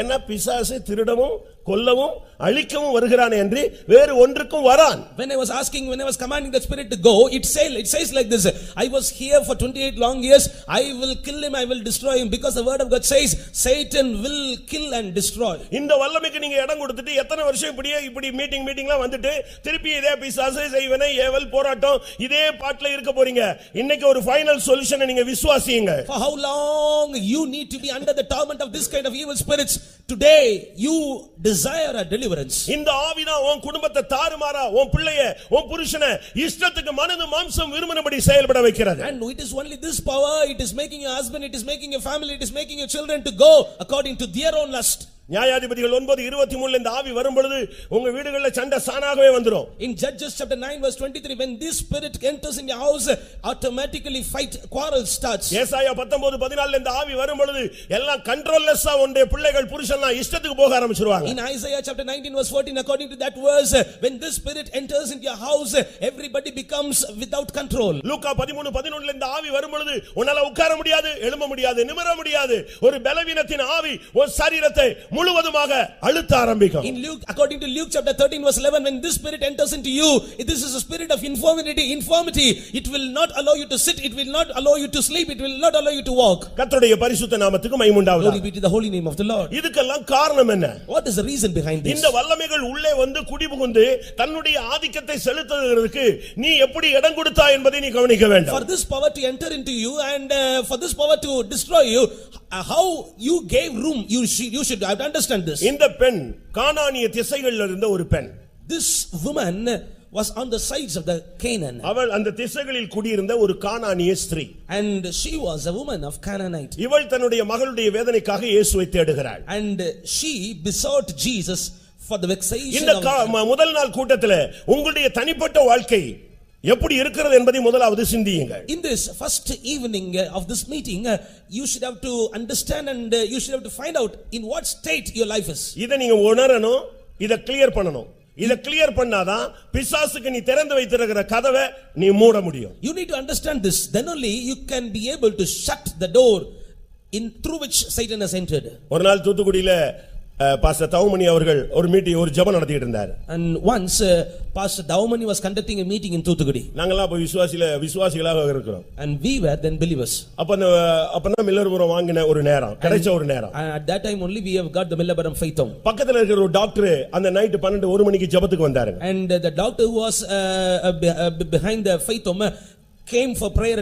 என்ன பிசாசு திருடவும் கொல்லவும் அழிக்கவும் வருகிறான் என்று வேறு ஒன்றுக்கும் வரான். When I was commanding the spirit to go, it says like this, I was here for 28 long years, I will kill him, I will destroy him, because the word of God says Satan will kill and destroy. இந்த வல்லமைக்கு நீங்க இடம் கொடுத்துட்டு எத்தனை வருஷம் இப்படி மீட்டிங்லாம் வந்துட்டு திருப்பி இதே பிசாசு செய்வனை ஏவல் போராட்டம் இதே பாட்டுல இருக்க போறீங்க. இன்னைக்கு ஒரு ஃபைனல் சொல்யூஷனை நீங்க விசுவாசியுங்க. For how long you need to be under the torment of this kind of evil spirits? Today you desire a deliverance. இந்த ஆவிதான் உன் குடும்பத்தை தாறுமாறா உன் பிள்ளைய உன் புருஷனை இஷ்டத்துக்கு மனது மாம்சம் விரும்பினபடி செயல்பட வைக்கிறது. And it is only this power, it is making your husband, it is making your family, it is making your children to go according to their own lust. நியாயாதிபதிகள் 9:23 இந்த ஆவி வரும் பொழுது உங்க வீடுகளில் சண்டை சானாகவே வந்துரும். In Judges chapter 9 verse 23, when this spirit enters in your house, automatically quarrel starts. ஏசாயா 19:14 இந்த ஆவி வரும் பொழுது எல்லாம் கண்ட்ரோல்லெஸ்ஸா உன்னுடைய பிள்ளைகள் புருஷன்லாம் இஷ்டத்துக்கு போக ஆரம்பிச்சிடுவாங்க. In Isaiah chapter 19 verse 14, according to that verse, when this spirit enters into your house, everybody becomes without control. லூக்கா 13:11 இந்த ஆவி வரும் பொழுது உன்னால உட்கார முடியாது, எழும்ப முடியாது, நிமிர முடியாது. ஒரு பலவீனத்தின் ஆவி ஒரு சரீரத்தை முழுவதுமாக அழுத்த ஆரம்பிக்கும். In Luke, according to Luke chapter 13 verse 11, when this spirit enters into you, this is a spirit of infirmity. It will not allow you to sit, it will not allow you to sleep, it will not allow you to walk. கர்த்தருடைய பரிசுத்த நாமத்துக்கு மகிமை உண்டாவதாக. Glory be to the holy name of the Lord. இதுக்கெல்லாம் காரணம் என்ன? What is the reason behind this? இந்த வல்லமைகள் உள்ளே வந்து குடிபுகுந்து தன்னுடைய ஆதிக்கத்தை செலுத்துவதற்கு நீ எப்படி இடம் கொடுத்தாய் என்பதை நீ கவனிக்க வேண்டும். For this power to enter into you and for this power to destroy you, how you gave room, you should have to understand this. இந்த பெண் கானானிய திசைகளில் இருந்த ஒரு பெண். This woman was on the sides of the Canaan. அவள் அந்த திசைகளில் குடியிருந்த ஒரு கானானிய ஸ்திரீ. And she was a woman of Canaanite. இவள் தன்னுடைய மகளுடைய வேதனைக்காக இயேசுவை தேடுகிறாள். And she besought Jesus for the vexation இந்த of முதல் நாள் கூட்டத்திலே உங்களுடைய தனிப்பட்ட வாழ்க்கை எப்படி இருக்கிறது என்பதை முதலாவது சிந்தியுங்கள். In this first evening of this meeting, you should have to understand and you should have to find out in what state your life is. இத நீங்க உணரணும், இத கிளியர் பண்ணணும். இத கிளியர் பண்ணாதான் பிசாசுக்கு நீ திறந்து வைத்திருக்கிற கதவை நீ மூட முடியும். You need to understand this, then only you can be able to shut the door through which Satan has entered. ஒரு நாள் தூத்துக்குடியில பாஸ்டர் தவுமணி அவர்கள் ஒரு ஜெபம் நடத்திட்டு இருந்தார். And once Pastor Daumani was conducting a meeting in Thuthukudi. நாங்கலாம் அப்ப விசுவாசிகளாக இருக்கிறோம். And we were then believers. அப்பதான் மில்லர்புரம் வாங்கின ஒரு நேரம், கிடைச்ச ஒரு நேரம். And at that time only we have got the Millabaram faith home. பக்கத்துல இருக்கிற ஒரு டாக்டர் அந்த நைட் 12:01 மணிக்கு ஜெபத்துக்கு வந்தாரு. And the doctor who was behind the faith home came for prayer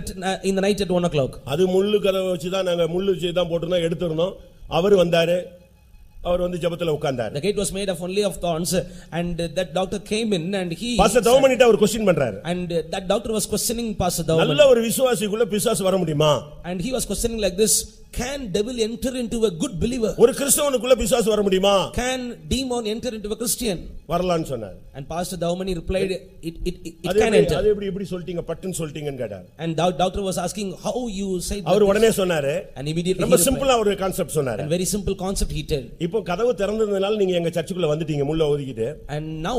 in the night at 1 o'clock. அது முள்ளு கதவை வச்சு தான் நாங்க முள்ளு வச்சு தான் போட்டுறோம் எடுத்துறோம். அவர் வந்தாரு. அவர் வந்து ஜெபத்துல உட்கார்ந்தார். The gate was made of only of thorns and that doctor came in and he pastor தவுமணிட்ட ஒரு क्वेश्चन பண்றாரு. And that doctor was questioning Pastor Daumani. நல்ல ஒரு விசுவாசிக்குள்ள பிசாசு வர முடியுமா? And he was questioning like this, can devil enter into a good believer? ஒரு கிறிஸ்தவனுக்குள்ள பிசாசு வர முடியுமா? Can demon enter into a Christian? வரலாம்னு சொன்னார். And Pastor Daumani replied, it can enter. அது எப்படி சொல்லிட்டீங்க பட்டுன்னு சொல்லிட்டீங்கன்னு கேட்டார். And doctor was asking how you said that. அவர் உடனே சொன்னாரு. And immediately ரொம்ப சிம்பிளா ஒரு கான்செப்ட் சொன்னாரு. And very simple concept he told. இப்போ கதவு திறந்ததனால நீங்க எங்க சர்ச்சுக்குள்ள வந்துட்டீங்க முள்ள ஒதுக்கிட்டு. And now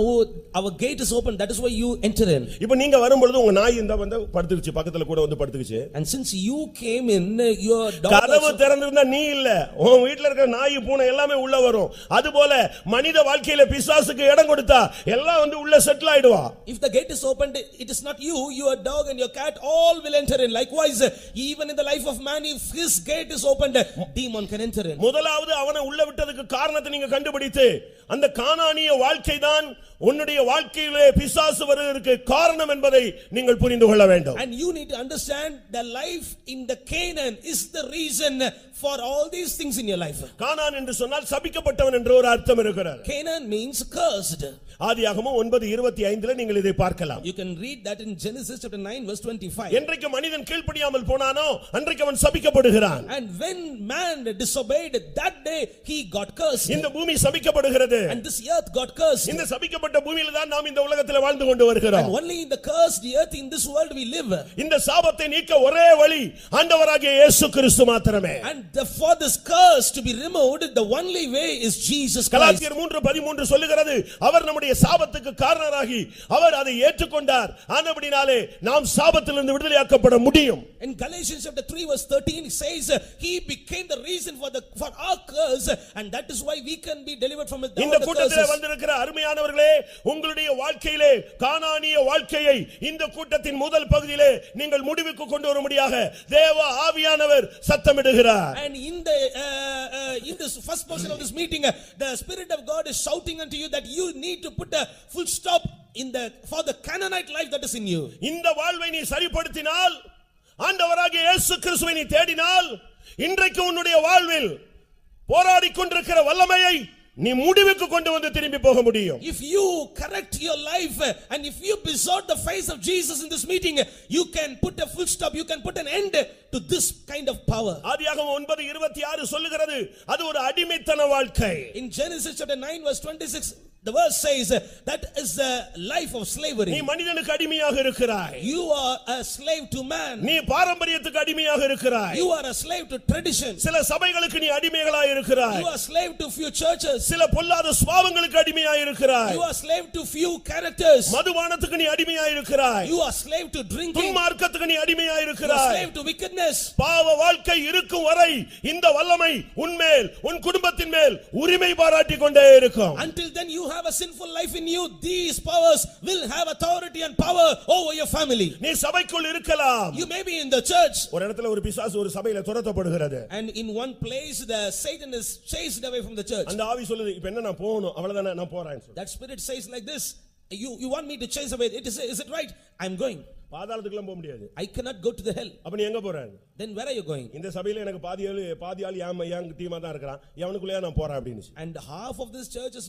our gate is open, that is why you enter in. இப்போ நீங்க வரும்போது உங்க நாய் இந்த வந்து படுத்துக்கிச்சு, பக்கத்துல கூட வந்து படுத்துக்கிச்சு. And since you came in, your dog கதவு திறந்திருந்தா நீ இல்ல, உன் வீட்ல இருக்கிற நாய் பூனை எல்லாமே உள்ள வரும். அதுபோல மனித வாழ்க்கையில பிசாசுக்கு இடம் கொடுத்தா எல்லாம் வந்து உள்ள settle ஆயிடுவா. If the gate is opened, it is not you, your dog and your cat all will enter in. Likewise, even in the life of man, if his gate is opened, demon can enter in. முதலாவது அவனை உள்ள விட்டதுக்கு காரணத்தை நீங்க கண்டுபிடித்து அந்த கானானிய வாழ்க்கை தான் உன்னுடைய வாழ்க்கையிலே பிசாசு வருவதற்கு காரணம் என்பதை நீங்கள் புரிந்து கொள்ள வேண்டும். And you need to understand the life in the Canaan is the reason for all these things in your life. கானான் என்று சொன்னால் சபிக்கப்பட்டவன் என்ற ஒரு அர்த்தம் இருக்கிறது. Canaan means cursed. ஆதியாகமம் 9:25 நீங்கள் இதை பார்க்கலாம். You can read that in Genesis chapter 9 verse 25. என்றைக்கு மனிதன் கீழ்ப்படியாமல் போனானோ அன்றைக்கு அவன் சபிக்கப்படுகிறான். And when man disobeyed, that day he got cursed. இந்த பூமி சபிக்கப்படுகிறது. And this earth got cursed. இந்த சபிக்கப்பட்ட பூமியில தான் நாம் இந்த உலகத்தில் வாழ்ந்து கொண்டு வருகிறோம். And only in the cursed earth in this world we live. இந்த சாபத்தை நீக்க ஒரே வழி ஆண்டவராகிய இயேசு கிறிஸ்து மாத்திரமே. மார்க்கமே. And for this curse to be removed, the only way is Jesus Christ. கலாத்தியர் 3:13 சொல்லுகிறது, அவர் நம்முடைய சாபத்துக்கு காரணராகி அவர் அதை ஏற்றுக்கொண்டார். ஆனபடினாலே நாம் சாபத்திலிருந்து விடுதலையாக்கப்பட முடியும். In Galatians chapter 3 verse 13 it says he became the reason for our curse, and that is why we can be delivered from the இந்த curses. கூட்டத்திலே வந்திருக்கிற அருமையானவர்களே, உங்களுடைய வாழ்க்கையிலே கானானிய வாழ்க்கையை இந்த கூட்டத்தின் முதல் பகுதியிலே நீங்கள் முடிவுக்கு கொண்டு வரும்படியாக தேவ ஆவியானவர் சத்தமிடுகிறார். And in this first portion of this meeting, the Spirit of God is shouting unto you that you need to put a full stop for the Canaanite life that is in you. இந்த வாழ்வை நீ சரிப்படுத்தினால், ஆண்டவராகிய இயேசு கிறிஸ்துவை நீ தேடினால், இன்றைக்கு உன்னுடைய வாழ்வில் போராடிக் கொண்டிருக்கிற வல்லமையை நீ முடிவுக்கு கொண்டு வந்து திரும்பி போக முடியும். If you correct your life and if you besought the face of Jesus in this meeting, you can put a full stop, you can put an end to this kind of power. ஆதியாகமம் 9:26 சொல்லுகிறது, அது ஒரு அடிமைத்தன வாழ்க்கை. In Genesis chapter 9 verse 26, the verse says that is the life of slavery. நீ மனிதனுக்கு அடிமையாக இருக்கிறாய். You are a slave to man. நீ பாரம்பரியத்துக்கு அடிமையாக இருக்கிறாய். You are a slave to tradition. சில சபைகளுக்கு நீ அடிமைகளாய் இருக்கிறாய். You are slave to few churches. சில பொல்லாத சுபாவங்களுக்கு அடிமையாய் இருக்கிறாய். You are slave to few characters. மதுபானத்துக்கு நீ அடிமையாய் இருக்கிறாய். You are slave to drinking. துன்மார்க்கத்துக்கு நீ அடிமையாய் You are இருக்கிறாய். slave to wickedness. பாவ வாழ்க்கை இருக்கும் வரை இந்த வல்லமை உன்மேல் உன் குடும்பத்தின் மேல் உரிமை பாராட்டிக் கொண்டே இருக்கும். Until then you have a sinful life in you, these powers will have authority and power over your family. நீ சபைக்குள் இருக்கலாம். You may be in the church. ஒரு இடத்துல ஒரு பிசாசு ஒரு சபையில துரத்தப்படுகிறது. And in one place the Satan is chased away from the church. அந்த ஆவி சொல்லுது, இப்போ என்ன நான் போகணும், அவ்வளவுதானே, நான் போறேன். That spirit says like this, you want me to chase away, is it right? I'm going. பாதாளத்துக்குலாம் போக முடியாது. I cannot go to the hell. அப்ப நீ எங்க போற? Then where are you going? இந்த சபையில எனக்கு பாதி ஆள் ஏன் டீமா தான் இருக்கறான், எவனுக்குள்ளே நான் போறேன் அப்படினு. And half of this church is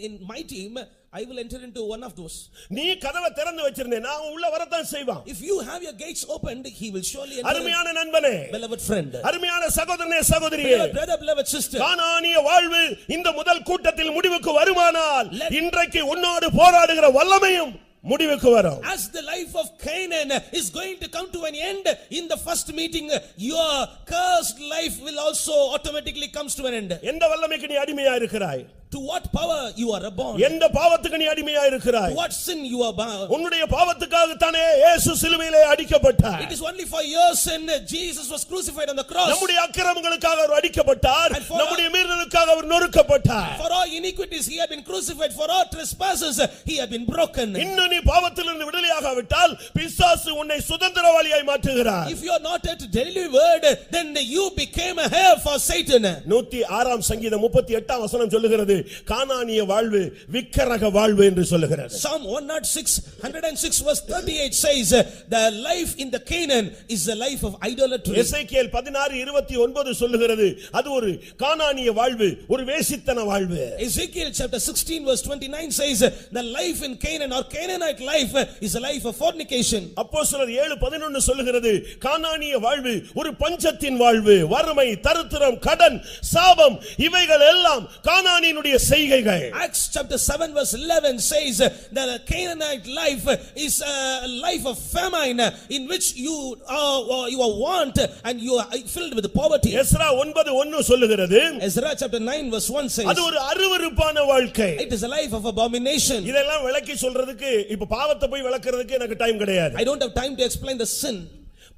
in my team, I will enter into one of those. நீ கதவை திறந்து வச்சிருந்தே, நான் உள்ள வரத்தான் செய்வான். If you have your gates opened, he will surely enter. அருமையான நண்பனே, beloved friend, அருமையான சகோதரனே சகோதரியே, brother, beloved sister, கானானிய வாழ்வு இந்த முதல் கூட்டத்தில் முடிவுக்கு வருமானால், இன்றைக்கு உன்னோடு போராடுகிற வல்லமையும் முடிவுக்கு வரும். As the life of Canaan is going to come to an end in the first meeting, your cursed life will also automatically comes to an end. எந்த வல்லமைக்கு நீ அடிமையா இருக்கிறாய்? To what power you are born? எந்த பாவத்துக்கு நீ அடிமையா இருக்கிறாய்? To what sin you are bound? உன்னுடைய பாவத்துக்காக தானே இயேசு சிலுவையிலே அடிக்கப்பட்டார். It is only for your sin Jesus was crucified on the cross. நம்முடைய அக்கிரமங்களுக்காக அவர் அடிக்கப்பட்டார், நம்முடைய மீறலுக்காக அவர் நொறுக்கப்பட்டார். For our iniquities he had been crucified, for our trespasses he had been broken. இன்னும் நீ பாவத்திலிருந்து விடுதலையாகாவிட்டால் பிசாசு உன்னை சுதந்திரவாளியாய் மாற்றுகிறார். If you are not yet delivered, then you became a heir for Satan. 106 சங்கீதம் 38 வசனம் சொல்லுகிறது, கானானிய வாழ்வு விக்கிரக வாழ்வு என்று சொல்லுகிறது. Psalm 106 verse 38 says the life in the Canaan is the life of idolatry. எசேக்கியேல் 16:29 சொல்லுகிறது, அது ஒரு கானானிய வாழ்வு, ஒரு வேசித்தன வாழ்வு. Ezekiel chapter 16 verse 29 says the life in Canaan or Canaanite life is a life of fornication. அப்போஸ்தலர் 7:11 சொல்லுகிறது, கானானிய வாழ்வு ஒரு பஞ்சத்தின் வாழ்வு, வறுமை, தரித்திரம், கடன், சாபம், இவைகள் எல்லாம் கானானினுடைய செய்கைகள். Acts chapter 7 verse 11 says that the Canaanite life is a life of famine in which you are want and you are filled with poverty. Ezra 9:1 சொல்லுகிறது, Ezra chapter 9 verse 1 says அது ஒரு அருவருப்பான வாழ்க்கை. it is a life of abomination. இதெல்லாம் விளக்கி சொல்றதுக்கு இப்ப பாவத்தை போய் விளக்குறதுக்கு எனக்கு டைம் கிடையாது. I don't have time to explain the sin.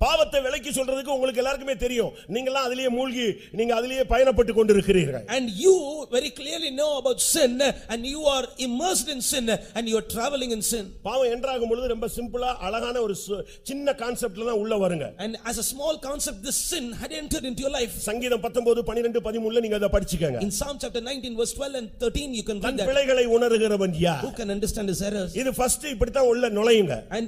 பாவத்தை விலக்கி சொல்றதுக்கு உங்களுக்கு எல்லாருக்குமே தெரியும், நீங்கலாம் அதிலேயே மூழ்கி நீங்க அதிலேயே பயணப்பட்டு கொண்டிருக்கிறீர்கள். And you very clearly know about sin and you are immersed in sin and you are traveling in sin. பாவம் என்றாகும் பொழுது ரொம்ப சிம்பிளா அழகான ஒரு சின்ன கான்செப்ட்ல தான் உள்ள வருங்க. And as a small concept this sin had entered into your life. சங்கீதம் 19:12-13 நீங்க அத படிச்சுக்கங்க. In Psalm chapter 19 verse 12 and 13 you can read that. பிழைகளை உணர்கிறவன் யார்? Who can understand his errors? இது ஃபர்ஸ்ட் இப்படி தான் உள்ள நுழையுங்க. And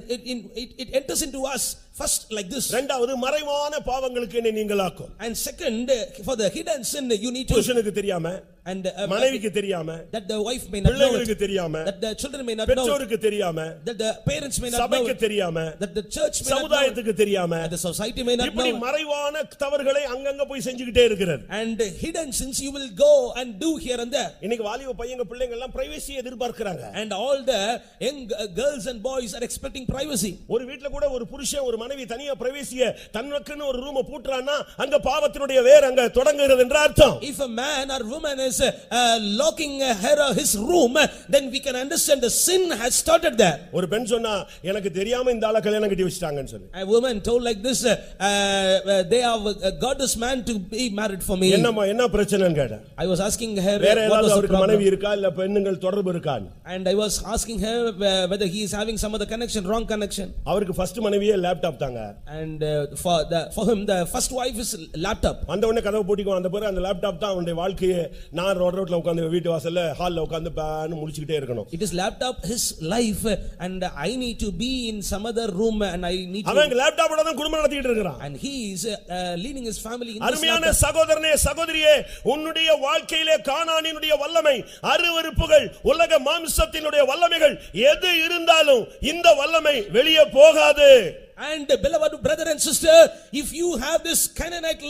it enters into us first like this. இரண்டாவது மறைவான பாவங்களுக்கு என்னை நீங்களாக்கும். And second for the hidden sin you need to புருஷனுக்கு தெரியாம and மனைவிக்கு தெரியாம, that the wife may not know பிள்ளைகளுக்கு it, தெரியாம, that the children may not know it, பெற்றோருக்கு தெரியாம, that the parents may not know சபைக்கு it, தெரியாம, that the church may not know it, சமுதாயத்துக்கு தெரியாம, that the society may not know இப்படி it. மறைவான தவறுகளை அங்கங்க போய் செஞ்சுக்கிட்டே இருக்கிறது. And hidden sins you will go and do here and there. இன்னைக்கு வாலிப பையங்க பிள்ளைங்க எல்லாம் privacy எதிர்பார்க்கறாங்க. And all the young girls and boys are expecting privacy. ஒரு வீட்ல கூட ஒரு புருஷன் ஒரு மனைவி தனியா பிரைவசியை தனக்குன்னு ஒரு ரூமை பூட்டுறான்னா அங்க பாவத்தினுடைய வேர் அங்க தொடங்குகிறது என்ற அர்த்தம். If a man or woman is locking her or his room, then we can understand the sin has started there. ஒரு பெண் சொன்னா எனக்கு தெரியாம இந்த ஆளை கல்யாணம் கட்டி வச்சிட்டாங்கன்னு சொல்லி. A woman told like this, they have got this man to be married for me. என்னம்மா என்ன பிரச்சனைன்னு கேட்டேன். I was asking her வேற what ஏதாவது was the அவருக்கு மனைவி problem. இருக்கா இல்ல பெண்ணுங்கள் தொடர்பு இருக்கா? And I was asking her whether he is having some other connection, wrong connection. அவருக்கு ஃபர்ஸ்ட் மனைவியே லேப்டாப் தாங்க. And for him the first wife is laptop. அந்த உடனே கதவு பூட்டிக்குவான். அந்த பிறகு அந்த லேப்டாப் தான் அவனுடைய வாழ்க்கையே. நான் ரோட்ல உட்கார்ந்து வீட்டு வாசல்ல ஹால்ல உட்கார்ந்து பான்னு முழிச்சிட்டே இருக்கணும். It is laptop his life, and I need to be in some other room, and I need to. அவன் லேப்டாப்போட தான் குடும்பம் நடத்திட்டு இருக்கான். And he is leading his family in this அருமையான laptop. சகோதரனே சகோதரியே, உன்னுடைய வாழ்க்கையிலே கானானினுடைய வல்லமை, அருவருப்புகள், உலக மாம்சத்தினுடைய வல்லமைகள் எது இருந்தாலும் இந்த வல்லமை வெளியே போகாது. And beloved brother and sister, if you have this Canaanite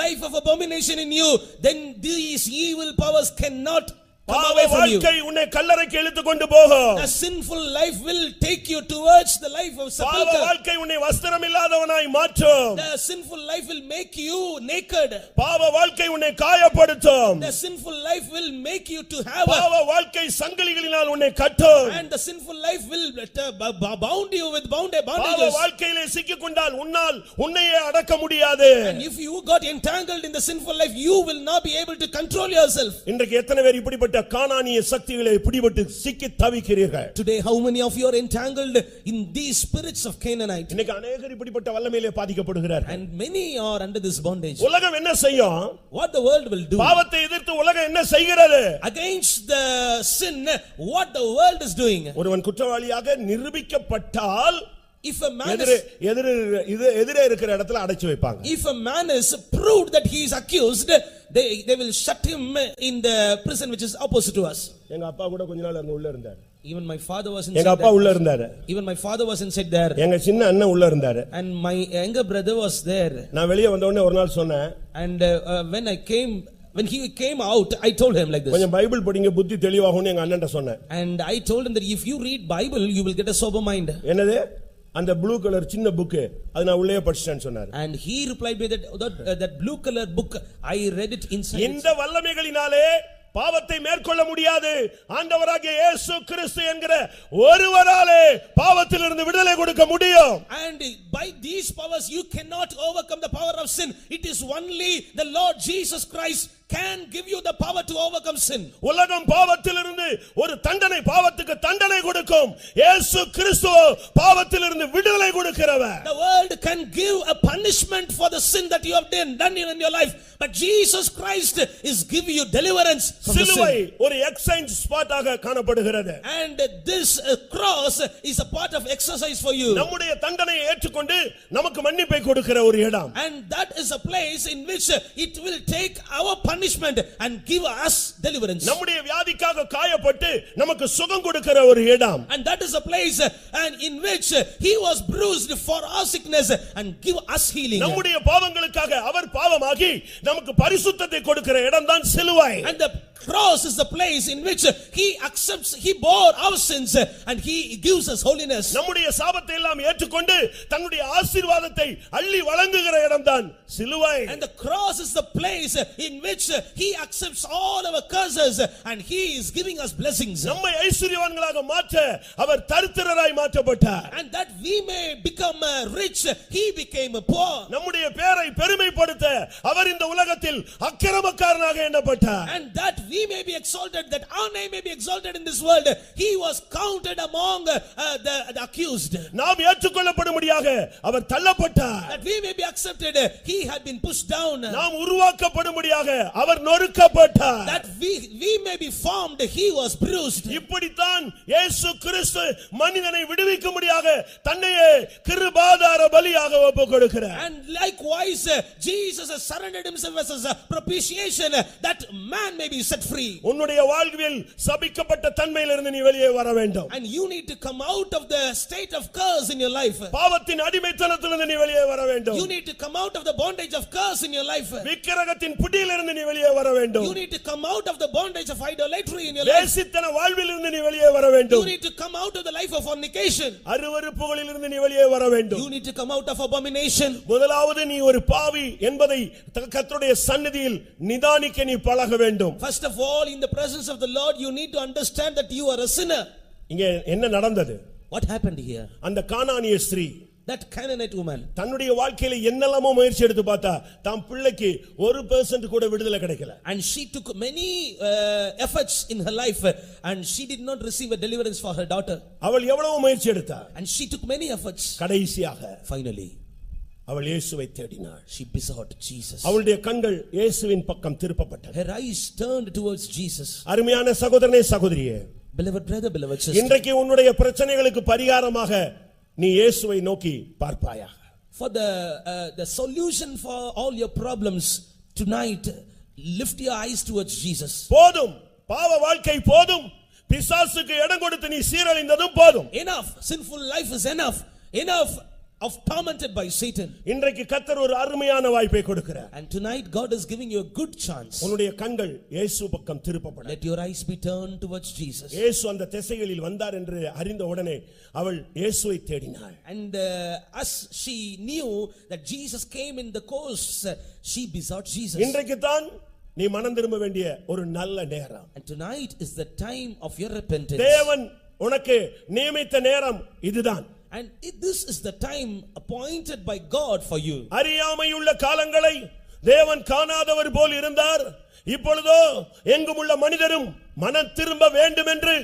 life of abomination in you, then these evil powers cannot come away from you. வாழ்க்கை உன்னை கல்லறைக்கு இழுத்து கொண்டு போகும். A sinful life will take you towards the life of sepulcher. வாழ்க்கை உன்னை வஸ்திரம் இல்லாதவனாய் மாற்றும். The sinful life will make you naked. பாவ வாழ்க்கை உன்னை காயப்படுத்தும். The sinful life will make you to have பாவ வாழ்க்கை சங்கிலிகளினால் உன்னை கட்டும். and the sinful life will bound you with bondages. பாவ வாழ்க்கையிலே சிக்கிக்கொண்டால் உன்னையே அடக்க முடியாது. And if you got entangled in the sinful life, you will not be able to control yourself. இன்றைக்கு எத்தனை பேர் இப்படிப்பட்ட கானானிய சக்திகளை பிடிபட்டு சிக்கி தவிக்கிறீர்கள்? Today how many of you are entangled in these spirits of Canaanite? இன்னைக்கு अनेகர் இப்படிப்பட்ட வல்லமையிலே பாதிக்கப்படுகிறார்கள். And many are under this bondage. உலகம் என்ன செய்யும்? What the world will do பாவத்தை எதிர்த்து உலகம் என்ன செய்கிறது? against the sin, what the world is doing. ஒருவன் குற்றவாளியாக நிரூபிக்கப்பட்டால் If a man எதிரே இருக்கிற இடத்துல அடைச்சு வைப்பாங்க. If a man is proved that he is accused, they will shut him in the prison which is opposite to us. எங்க அப்பா கூட கொஞ்ச நாள் அங்க உள்ள இருந்தார். Even my father was எங்க inside அப்பா உள்ள there. இருந்தாரு. Even my father was inside there. எங்க சின்ன அண்ணன் உள்ள இருந்தாரு. And my younger brother was there. நான் வெளிய வந்த உடனே ஒரு நாள் சொன்னேன். And when he came out, I told him like this. கொஞ்சம் பைபிள் படிங்க புத்தி தெளிவாகும்னு எங்க அண்ணன்ட்ட சொன்னேன். And I told him that if you read Bible, you will get a sober mind. என்னது? அந்த ப்ளூ கலர் சின்ன புக் அது நான் உள்ளே படிச்சிட்டேன்னு சொன்னார். And he replied by that blue color book, I read it inside. இந்த வல்லமைகளினாலே பாவத்தை மேற்கொள்ள முடியாது. ஆண்டவராகிய இயேசு கிறிஸ்து என்கிற ஒருவராலே பாவத்திலிருந்து விடுதலை கொடுக்க முடியும். And by these powers you cannot overcome the power of sin. It is only the Lord Jesus Christ can give you the power to overcome sin. உலகம் பாவத்திலிருந்து ஒரு பாவத்துக்கு தண்டனை கொடுக்கும். இயேசு கிறிஸ்து பாவத்திலிருந்து விடுதலை கொடுக்கிறவர். The world can give a punishment for the sin that you have done in your life, but Jesus Christ is giving you deliverance from the சிலுவை sin. ஒரு எக்ஸ்சேஞ்ச் ஸ்பாட் ஆக காணப்படுகிறது. And this cross is a part of exercise for you. நம்முடைய தண்டனையை ஏற்றுக்கொண்டு நமக்கு மன்னிப்பை கொடுக்கிற ஒரு இடம். And that is a place in which it will take our punishment and give us deliverance. நம்முடைய வியாதிக்காக காயப்பட்டு நமக்கு சுகம் கொடுக்கிற ஒரு இடம். And that is a place and in which he was bruised for our sickness and give us healing. நம்முடைய பாவங்களுக்காக அவர் பாவமாகி நமக்கு பரிசுத்தத்தை கொடுக்கிற இடம் தான் சிலுவை. And the cross is the place in which he bore our sins and he gives us holiness. நம்முடைய சாபத்தை எல்லாம் ஏற்றுக்கொண்டு தன்னுடைய ஆசீர்வாதத்தை அள்ளி வழங்குகிற இடம் தான் சிலுவை. And the cross is the place in which he accepts all our curses and he is giving us blessings. நம்மை ஐஸ்வரியவான்களாக மாற்ற அவர் தரித்திரராய் மாற்றப்பட்டார். And that we may become rich, he became poor. நம்முடைய பேரை பெருமைப்படுத்த அவர் இந்த உலகத்தில் அக்கிரமக்காரனாக எண்ணப்பட்டார். And that we may be exalted, that our name may be exalted in this world, he was counted among the accused. நாம் ஏற்றுக்கொள்ளப்படும்படியாக அவர் தள்ளப்பட்டார். That we may be accepted, he had been pushed down. நாம் உருவாக்கப்படும்படியாக அவர் நொறுக்கப்பட்டார். That we may be formed, he was bruised. இப்படித்தான் இயேசு கிறிஸ்து மனிதனை விடுவிக்கும்படியாக தன்னையே கிருபாதார பலியாக ஒப்புக்கொடுக்கிறார். And likewise Jesus has surrendered himself as a propitiation, that man may be set free. உன்னுடைய வாழ்வில் சபிக்கப்பட்ட தன்மையிலிருந்து நீ வெளியே வர வேண்டும். And you need to come out of the state of curse in your life. பாவத்தின் அடிமைத்தனத்திலிருந்து நீ வெளியே வர வேண்டும். You need to come out of the bondage of curse in your life. விக்கிரகத்தின் பிடியிலிருந்து நீ வெளியே வர வேண்டும். You need to come out of the bondage of idolatry in your life. வேசித்தன வாழ்விலிருந்து நீ வெளியே வர வேண்டும். You need to come out of the life of fornication. அருவருப்புகளிலிருந்து நீ வெளியே வர வேண்டும். You need to come out of abomination. முதலாவது நீ ஒரு பாவி என்பதை கர்த்தருடைய சந்நிதியில் நிதானிக்க நீ பழக வேண்டும். First of all, in the presence of the Lord, you need to understand that you are a sinner. இங்கே என்ன நடந்தது? What happened here? அந்த கானானிய ஸ்திரீ, that Canaanite woman, தன்னுடைய வாழ்க்கையில என்னெல்லாமோ முயற்சி எடுத்து பார்த்தா தாம் பிள்ளைக்கு 1% கூட விடுதலை கிடைக்கல. and she took many efforts in her life, and she did not receive a deliverance for her daughter. அவள் எவ்வளவு முயற்சி எடுத்தா? And she took many efforts. கடைசியாக Finally அவள் இயேசுவை தேடினாள். she besought Jesus. அவளுடைய கண்கள் இயேசுவின் பக்கம் திருப்பப்பட்டது. Her eyes turned towards Jesus. அருமையான சகோதரனே சகோதரியே, Beloved brother, beloved sister, இன்றைக்கு உன்னுடைய பிரச்சனைகளுக்கு பரிகாரமாக நீ இயேசுவை நோக்கி பார்ப்பாயாக. for the solution for all your problems tonight, lift your eyes towards Jesus. போதும், பாவ வாழ்க்கை போதும், பிசாசுக்கு இடம் கொடுத்து நீ சீரழிந்ததும் போதும். Enough, sinful life is enough. Enough of tormented by Satan. இன்றைக்கு கர்த்தர் ஒரு அருமையான வாய்ப்பை கொடுக்கிறார். And tonight God is giving you a good chance. உன்னுடைய கண்கள் இயேசு பக்கம் திருப்பப்படும். Let your eyes be turned towards Jesus. இயேசு அந்த திசைகளில் வந்தார் என்று அறிந்த உடனே அவள் இயேசுவை தேடினாள். And as she knew that Jesus came in the course, she besought Jesus. இன்றைக்கு தான் நீ மனம் திரும்ப வேண்டிய ஒரு நல்ல நேரம். And tonight is the time of your repentance. தேவன் உனக்கு நியமித்த நேரம் இதுதான். And this is the time appointed by God for you. அறியாமையுள்ள காலங்களை தேவன் காணாதவர் போல் இருந்தார். இப்பொழுதோ எங்குமுள்ள மனிதரும் மனம் திரும்ப வேண்டும் என்று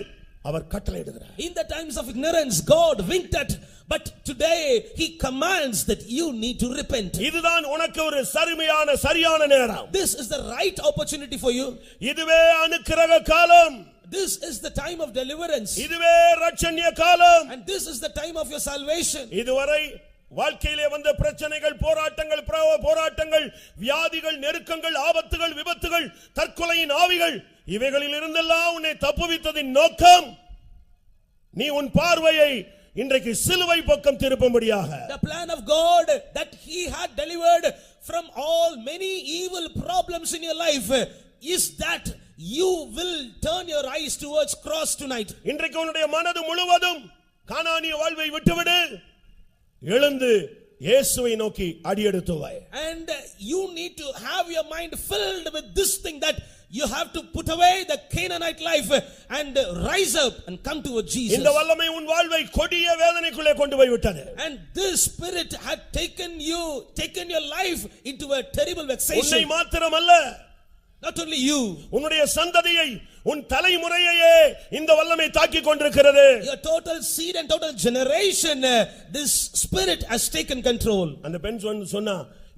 அவர் கட்டளையிடுகிறார். In the times of ignorance God winked at, but today he commands that you need to repent. இதுதான் உனக்கு ஒரு சரியான நேரம். This is the right opportunity for you. இதுவே அனுக்கிரக காலம். This is the time of deliverance. இதுவே ரட்சண்ய காலம். And this is the time of your salvation. இதுவரை வாழ்க்கையிலே வந்த பிரச்சனைகள், போராட்டங்கள், வியாதிகள், நெருக்கங்கள், ஆபத்துகள், விபத்துகள், தற்கொலையின் ஆவிகள், இவைகளில் இருந்தெல்லாம் உன்னை தப்புவித்ததின் நோக்கம் நீ உன் பார்வையை இன்றைக்கு சிலுவை பக்கம் திருப்பும்படியாக. The plan of God that he had delivered from all many evil problems in your life is that you will turn your eyes towards cross tonight. இன்றைக்கு உன்னுடைய மனது முழுவதும் கானானிய வாழ்வை விட்டுவிடு, எழுந்து இயேசுவை நோக்கி அடியெடுத்து வை. And you need to have your mind filled with this thing, that you have to put away the Canaanite life and rise up and come towards Jesus. இந்த வல்லமை உன் வாழ்வை கொடிய வேதனைக்குள்ளே கொண்டு போய் விட்டது. And this spirit had taken your life into a terrible உன்னை vexation. மாத்திரமல்ல, Not only you, உன்னுடைய சந்ததியை, உன் தலைமுறையையே இந்த வல்லமை தாக்கிக் கொண்டிருக்கிறது. your total seed and total generation, this spirit has taken control. அந்த பெண் சொன்னா,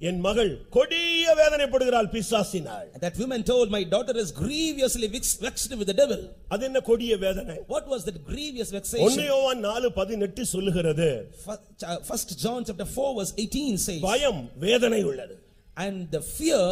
என் மகள் கொடிய வேதனைப்படுகிறாள் பிசாசினால். That woman told, my daughter is grievously vexed with the devil. அது என்ன கொடிய வேதனை? What was that grievous 1 vexation? யோவான் 4:18 சொல்லுகிறது, First John chapter 4 verse 18 says, பயம் வேதனை உள்ளது. and the fear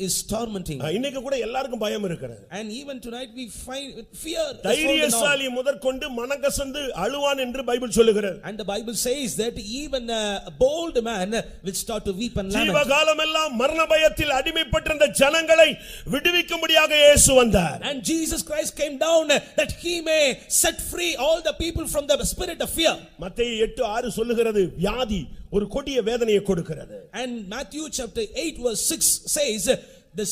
is tormenting. இன்னைக்கு கூட எல்லாருக்கும் பயம் இருக்கிறது. And even tonight we find fear. தைரியசாலி முதற்கொண்டு மனகசந்து அழுவான் என்று பைபிள் சொல்லுகிறது. And the Bible says that even a bold man will start to weep and lament. ஜீவகாலமெல்லாம் மரண பயத்தில் அடிமைப்பட்டிருந்த ஜனங்களை விடுவிக்கும்படியாக இயேசு வந்தார். And Jesus Christ came down that he may set free all the people from the spirit of fear. மத்தேயு 8:6 சொல்லுகிறது, வியாதி ஒரு கொடிய வேதனையை கொடுக்கிறது. And Matthew chapter 8 verse 6 says this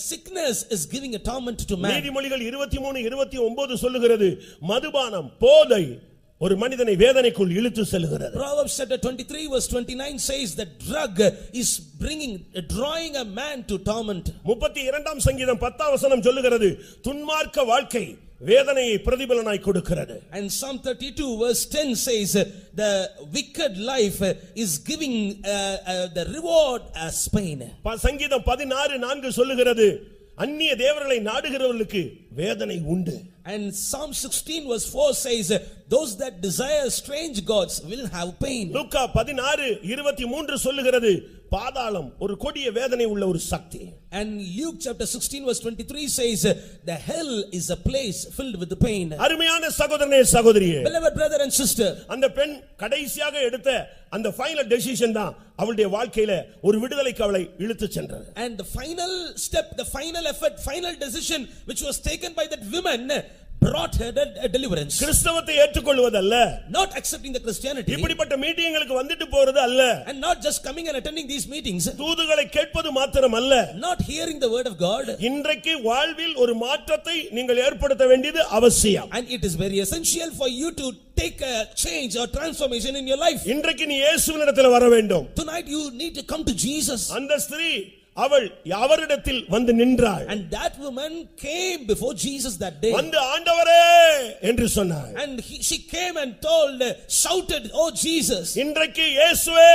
sickness is giving a torment to man. நீதிமொழிகள் 23:29 சொல்லுகிறது, மதுபானம், போதை ஒரு மனிதனை வேதனைக்குள் இழுத்து செல்கிறது. Proverbs chapter 23 verse 29 says that drug is drawing a man to torment. 32ஆம் சங்கீதம் 10ஆம் வசனம் சொல்லுகிறது துன்மார்க்க வாழ்க்கை வேதனையை பிரதிபலனாய் கொடுக்கிறது. And Psalm 32 verse 10 says the wicked life is giving the reward as pain. சங்கீதம் 16:4 சொல்லுகிறது அந்நிய தேவர்களை நாடுகிறவர்களுக்கு வேதனை உண்டு. And Psalm 16 verse 4 says those that desire strange gods will have pain. லூக்கா 16:23 சொல்லுகிறது பாதாளம் ஒரு கொடிய வேதனை உள்ள ஒரு சக்தி. And Luke chapter 16 verse 23 says the hell is a place filled with the pain. அருமையான சகோதரனே சகோதரியே, Beloved brother and sister, அந்த பெண் கடைசியாக எடுத்த அந்த ஃபைனல் டெசிஷன் தான் அவளுடைய வாழ்க்கையில ஒரு விடுதலைக்கு அவளை இழுத்து சென்றது. and the final step, the final effort, final decision which was taken by that woman brought her a deliverance. கிறிஸ்தவத்தை ஏற்றுக்கொள்வதல்ல, Not accepting the Christianity, இப்படிப்பட்ட மீட்டிங்களுக்கு வந்துட்டு போறது அல்ல, and not just coming and attending these meetings, தூதுகளை கேட்பது மாத்திரம் அல்ல, not hearing the word of God. இன்றைக்கு வாழ்வில் ஒரு மாற்றத்தை நீங்கள் ஏற்படுத்த வேண்டியது அவசியம். And it is very essential for you to take a change or transformation in your life. இன்றைக்கு நீ இயேசுவினிடத்தில் வர வேண்டும். Tonight you need to come to Jesus. அந்த ஸ்திரீ அவள் அவரிடத்தில் வந்து நின்றாள். And that woman came before Jesus that day. வந்து ஆண்டவரே என்று சொன்னாள். And she came and shouted, "Oh Jesus." இன்றைக்கு இயேசுவே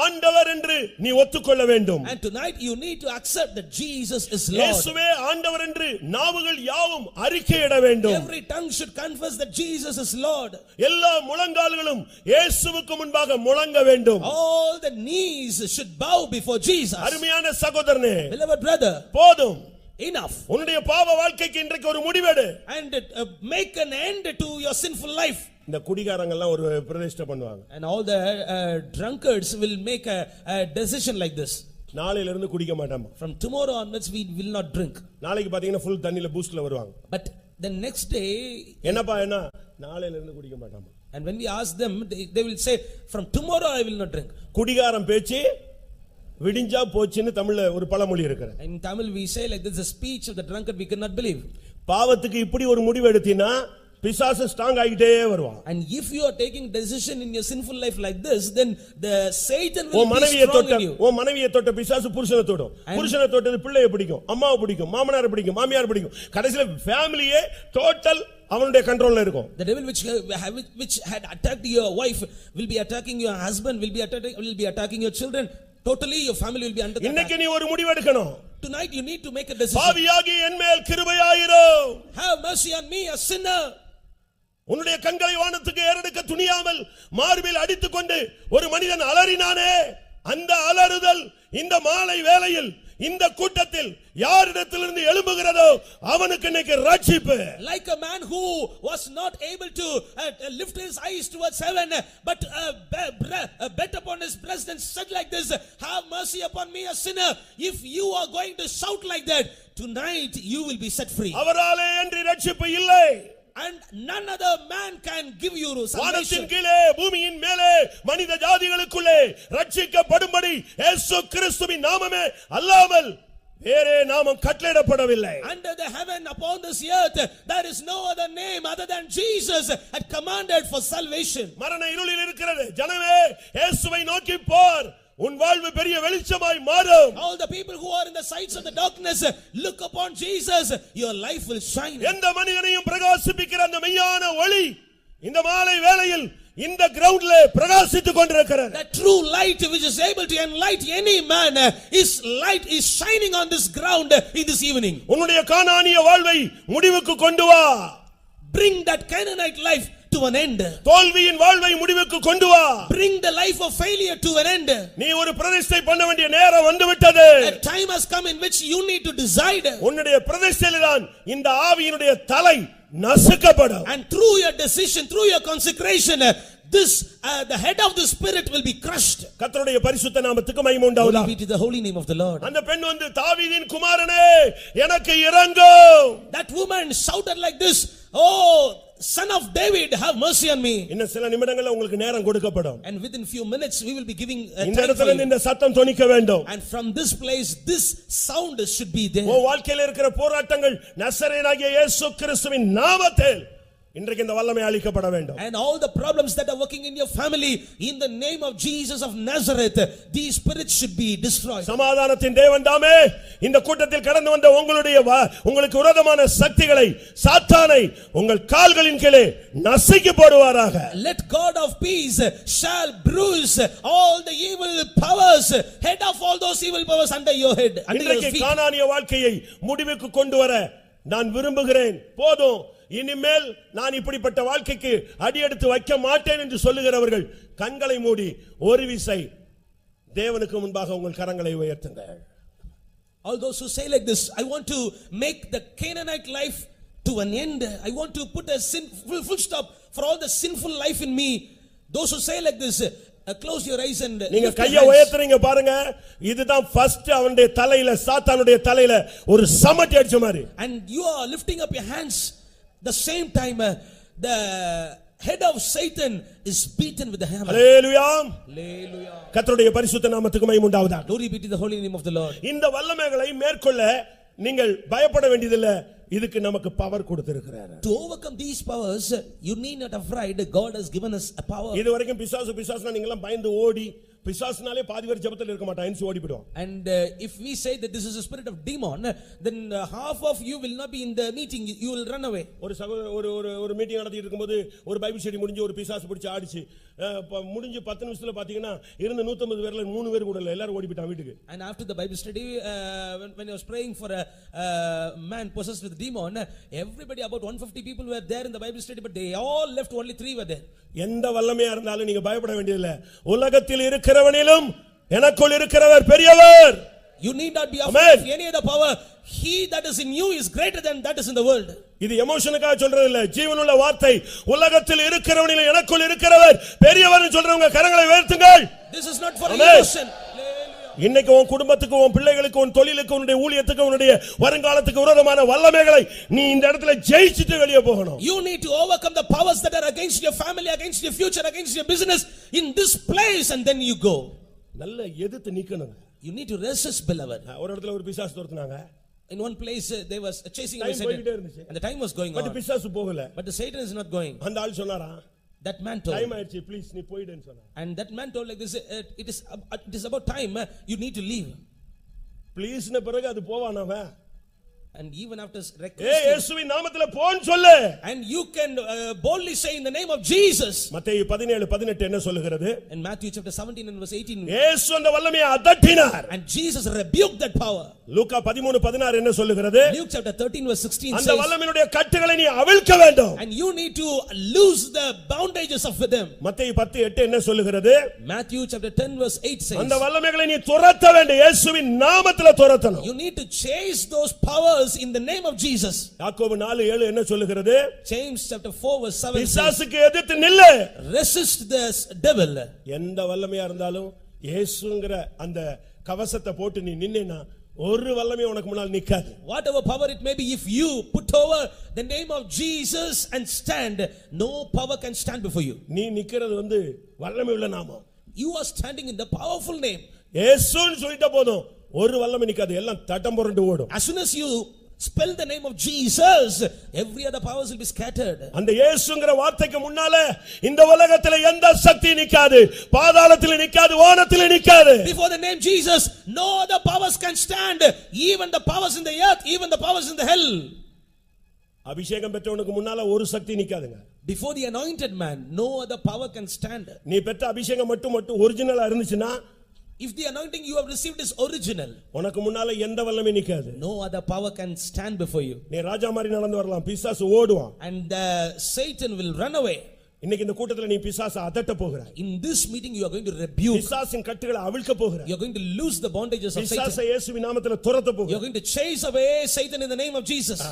ஆண்டவர் என்று நீ ஒத்துக்கொள்ள வேண்டும். And tonight you need to accept that Jesus is Lord. இயேசுவே ஆண்டவர் என்று நாவுகள் யாவும் அறிக்கையிட வேண்டும். Every tongue should confess that Jesus is Lord. எல்லா முழங்கால்களும் இயேசுவுக்கு முன்பாக முழங்க வேண்டும். All the knees should bow before Jesus. அருமையான சகோதரனே, Beloved brother, போதும். enough. உன்னுடைய பாவ வாழ்க்கைக்கு இன்றைக்கு ஒரு முடிவெடு. And make an end to your sinful life. இந்த குடிகாரங்க எல்லாம் ஒரு பிரதிஷ்டை பண்ணுவாங்க. And all the drunkards will make a decision like this. நாளையில இருந்து குடிக்க மாட்டாமா. From tomorrow onwards we will not drink. நாளைக்கு பாத்தீங்கன்னா ஃபுல் தண்ணில பூஸ்ட்ல வருவாங்க. But the next day, என்னப்பா என்ன நாளையில இருந்து குடிக்க மாட்டாமா. and when we ask them, they will say, "From tomorrow I will not drink." குடிகாரன் பேச்சு விடிஞ்சா போச்சுன்னு தமிழ்ல ஒரு பழமொழி இருக்கு. In Tamil we say like this, the speech of the drunkard we cannot believe. பாவத்துக்கு இப்படி ஒரு முடிவு எடுத்தீனா பிசாசு ஸ்ட்ராங் ஆகிட்டே வருவான். And if you are taking decision in your sinful life like this, then the Satan will O be மனைவியை strong தொட்ட in you. ஓ மனைவியை தொட்ட பிசாசு புருஷனை தொடும். புருஷனை தொட்டது பிள்ளையை பிடிக்கும், அம்மாவை பிடிக்கும், மாமனாரை பிடிக்கும், மாமியார் பிடிக்கும். கடைசில ஃபேமிலியே டோட்டல் அவனுடைய கண்ட்ரோல்ல இருக்கும். The devil which had attacked your wife will be attacking your husband, will be attacking your children. Totally your family will be under the இன்னைக்கு attack. நீ ஒரு முடிவு எடுக்கணும். Tonight you need to make a decision. பாவியாகி என்மேல் கிருபையாயிரும். Have mercy on me, a sinner. உன்னுடைய கண்களை வானத்துக்கு ஏறெடுக்க துணியாமல் மார்பில் அடித்துக்கொண்டு ஒரு மனிதன் அலறினானே, அந்த அலறுதல் இந்த மாலை வேளையில் இந்த கூட்டத்தில் யாரிடத்திலிருந்து எழும்புகிறதோ அவனுக்கு இன்னைக்கு ரட்சிப்பு. Like a man who was not able to lift his eyes towards heaven, but bet upon his breast and said like this, "Have mercy upon me, a sinner." If you are going to shout like that, tonight you will be set free. அவராலே அன்றி ரட்சிப்பு இல்லை. And none other man can give you salvation. வானத்தின் கீழே பூமியின் மேலே மனித ஜாதிகளுக்குள்ளே ரட்சிக்கப்படும்படி இயேசு கிறிஸ்துவின் நாமமே அல்லாமல் வேறே நாமம் கட்டளையிடப்படவில்லை. Under the heaven upon this earth there is no other name other than Jesus had commanded for salvation. மரண இருளில் இருக்கிறது ஜனமே இயேசுவை நோக்கி போர், உன் வாழ்வு பெரிய வெளிச்சமாய் மாறும். All the people who are in the sides of the darkness, look upon Jesus, your life will shine. எந்த மனிதனையும் பிரகாசிப்பிக்கிற அந்த மெய்யான ஒளி இந்த மாலை வேளையில் இந்த கிரவுண்ட்ல பிரகாசித்துக் கொண்டிருக்கிறது. That true light which is able to enlighten any man, his light is shining on this ground in this evening. உன்னுடைய கானானிய வாழ்வை முடிவுக்கு கொண்டு வா. Bring that Canaanite life to an end. தோல்வியின் வாழ்வை முடிவுக்கு கொண்டு வா. Bring the life of failure to an end. நீ ஒரு பிரதிஷ்டை பண்ண வேண்டிய நேரம் வந்துவிட்டது. A time has come in which you need to decide. உன்னுடைய பிரதிஷ்டையில்தான் இந்த ஆவியினுடைய தலை நசுக்கப்படும். And through your decision, through your consecration, the head of the spirit will be crushed. கர்த்தருடைய பரிசுத்த நாமத்துக்கு மகிமை உண்டாவதாக. Glory be to the holy name of the Lord. அந்த பெண் வந்து தாவீதின் குமாரனே எனக்கு இரங்கும். That woman shouted like this, "Oh son of David, have mercy on me." இன்னும் சில நிமிடங்கள்ல உங்களுக்கு நேரம் கொடுக்கப்படும். And within few minutes we will be giving a இந்த time for இடத்துல you. இந்த சத்தம் தொனிக்க வேண்டும். And from this place this sound should be there. உன் வாழ்க்கையில இருக்கிற போராட்டங்கள் நசரேயனாகிய இயேசு கிறிஸ்துவின் நாமத்தில் இன்றைக்கு இந்த வல்லமை அழிக்கப்பட வேண்டும். And all the problems that are working in your family, in the name of Jesus of Nazareth, these spirits should be destroyed. சமாதானத்தின் தேவன் தாமே இந்த கூட்டத்தில் கடந்து வந்த உங்களுக்கு விரோதமான சக்திகளை சாத்தானை உங்கள் கால்களின் கீழே நசுக்கி போடுவாராக. Let God of peace shall bruise all the evil powers, head of all those evil powers under your head, under your feet. கானானிய வாழ்க்கையை முடிவுக்கு கொண்டு வர நான் விரும்புகிறேன். போதும், இனிமேல் நான் இப்படிப்பட்ட வாழ்க்கைக்கு அடியெடுத்து வைக்க மாட்டேன் என்று சொல்லுகிறவர்கள் கண்களை மூடி ஒரு விசை தேவனுக்கு முன்பாக உங்கள் கரங்களை உயர்த்துங்கள். All those who say like this, I want to make the Canaanite life to an end. I want to put a full stop for all the sinful life in me. Those who say like this, close your eyes and நீங்க கையை உயர்த்துறீங்க பாருங்க. இதுதான் first அவனுடைய தலையில சாத்தானுடைய தலையில ஒரு சமட்டி அடிச்ச மாதிரி. And you are lifting up your hands. The same time the head of Satan is beaten with the hammer. Hallelujah. Hallelujah. கர்த்தருடைய பரிசுத்த நாமத்துக்கு மகிமை உண்டாவதாக. Glory be to the holy name of the Lord. இந்த வல்லமைகளை மேற்கொள்ள நீங்கள் பயப்பட வேண்டியதில்லை. இதுக்கு நமக்கு பவர் கொடுத்திருக்கிறார். To overcome these powers, you need not afraid. God has given us a power. இதுவரைக்கும் பிசாசுனா நீங்க எல்லாம் பயந்து ஓடி, பிசாசுனாலே பாதி பேர் ஜெபத்துல இருக்க மாட்டாங்க, ஓடி போய்டுவாங்க. And if we say that this is a spirit of demon, then half of you will not be in the meeting, you will run away. ஒரு மீட்டிங் நடத்திட்டு இருக்கும்போது ஒரு பைபிள் ஸ்டடி முடிஞ்சு ஒரு பிசாசு பிடிச்சு ஆடிச்சு, முடிஞ்சு 10 நிமிஷத்துல பாத்தீங்கன்னா இருந்த 150 பேர்ல 3 பேர் கூட இல்ல, எல்லாரும் ஓடி போய்ட்டாங்க வீட்டுக்கு. And after the Bible study, when I was praying for a man possessed with demon, everybody, about 150 people were there in the Bible study, but they all left, only 3 were there. எந்த வல்லமையா இருந்தாலும் நீங்க பயப்பட வேண்டியதில்லை. உலகத்தில் இருக்கிறவனிலும் எனக்குள் இருக்கிறவர் பெரியவர். You need not be afraid of any other power. He that is in you is greater than that is in the world. இது எமோஷனுக்காக சொல்றது இல்ல, ஜீவனுள்ள வார்த்தை. உலகத்தில் இருக்கிறவனிலும் எனக்குள் இருக்கிறவர் பெரியவர் சொல்றவங்க கரங்களை உயர்த்துங்கள். This is not for emotion. இன்னைக்கு உன் குடும்பத்துக்கு, உன் பிள்ளைகளுக்கு, உன் தொழிலுக்கு, உன்னுடைய ஊழியத்துக்கு, உன்னுடைய வருங்காலத்துக்கு விரோதமான வல்லமைகளை நீ இந்த இடத்துல ஜெயிச்சிட்டு வெளியே போகணும். You need to overcome the powers that are against your family, against your future, against your business in this place, and then you go. நல்ல எதிர்த்து நிக்கணும். You need to resist, beloved. ஒரு இடத்துல ஒரு பிசாசு துரத்துனாங்க. In one place they was chasing away Satan, and the time was going on, but பிசாசு போகல. but the Satan is not going. அந்த ஆள் சொன்னாரா, that man told, டைம் ஆயிடுச்சு, ப்ளீஸ் நீ போய்டுன்னு சொன்னான். and that man told like this, it is about time, you need to leave. ப்ளீஸ்ன பிறகு அது போவானவன். And even after requesting, இயேசுவின் நாமத்திலே போன்னு சொல்லு. and you can boldly say in the name of Jesus. மத்தேயு 17:18 என்ன சொல்லுகிறது? In Matthew chapter 17 and verse 18, இயேசு அந்த வல்லமையை அதட்டினார். and Jesus rebuked that power. லூக்கா 13:16 என்ன சொல்லுகிறது? Luke chapter 13 verse 16 says, அந்த வல்லமையுடைய கட்டுகளை நீ அவிழ்க்க வேண்டும். and you need to loose the bondages of them. மத்தேயு 10:8 என்ன சொல்லுகிறது? Matthew chapter 10 verse 8 says, அந்த வல்லமைகளை நீ துரத்த வேண்டும். இயேசுவின் நாமத்திலே துரத்தணும். you need to chase those powers in the name of Jesus. யாக்கோபு 4:7 என்ன சொல்லுகிறது? James chapter 4 verse 7 பிசாசுக்கு எதிர்த்து நில்லு. resist the devil. எந்த வல்லமையா இருந்தாலும் இயேசுங்கிற அந்த கவசத்தை போட்டு நீ நின்னேனா ஒரு வல்லமை உனக்கு முன்னால் நிக்காது. Whatever power it may be, if you put over the name of Jesus and stand, no power can stand before you. நீ நிக்கிறது வல்லமை உள்ள நாமம். You are standing in the powerful name. இயேசுன்னு சொல்லிட்ட போதும் ஒரு வல்லமை நிக்காது, எல்லாம் தட்டம் புரண்டு ஓடும். As soon as you spell the name of Jesus, every other powers will be scattered. அந்த இயேசுங்கிற வார்த்தைக்கு முன்னால இந்த உலகத்திலே எந்த சக்தி நிக்காது, பாதாளத்திலே நிக்காது, வானத்திலே நிக்காது. Before the name Jesus, no other powers can stand, even the powers in the earth, even the powers in the hell. அபிஷேகம் பெற்றவனுக்கு முன்னால ஒரு சக்தி நிக்காதுங்க. Before the anointed man, no other power can stand. நீ பெற்ற அபிஷேகம் மட்டும் ஒரிஜினலா இருந்துச்சுன்னா, if the anointing you have received is original, உனக்கு முன்னால எந்த வல்லமை நிக்காது. no other power can stand before you. நீ ராஜா மாதிரி நடந்து வரலாம், பிசாசு ஓடுவான். And Satan will run away. இன்னைக்கு இந்த கூட்டத்துல நீ பிசாசை அதட்ட போகிறாய். In this meeting you are going to rebuke. பிசாசின் கட்டுகளை அவிழ்க்க போகிறாய். You are going to loose the bondages of Satan. பிசாசை இயேசுவின் நாமத்திலே துரத்த போகிறாய். You are going to chase away Satan in the name of Jesus.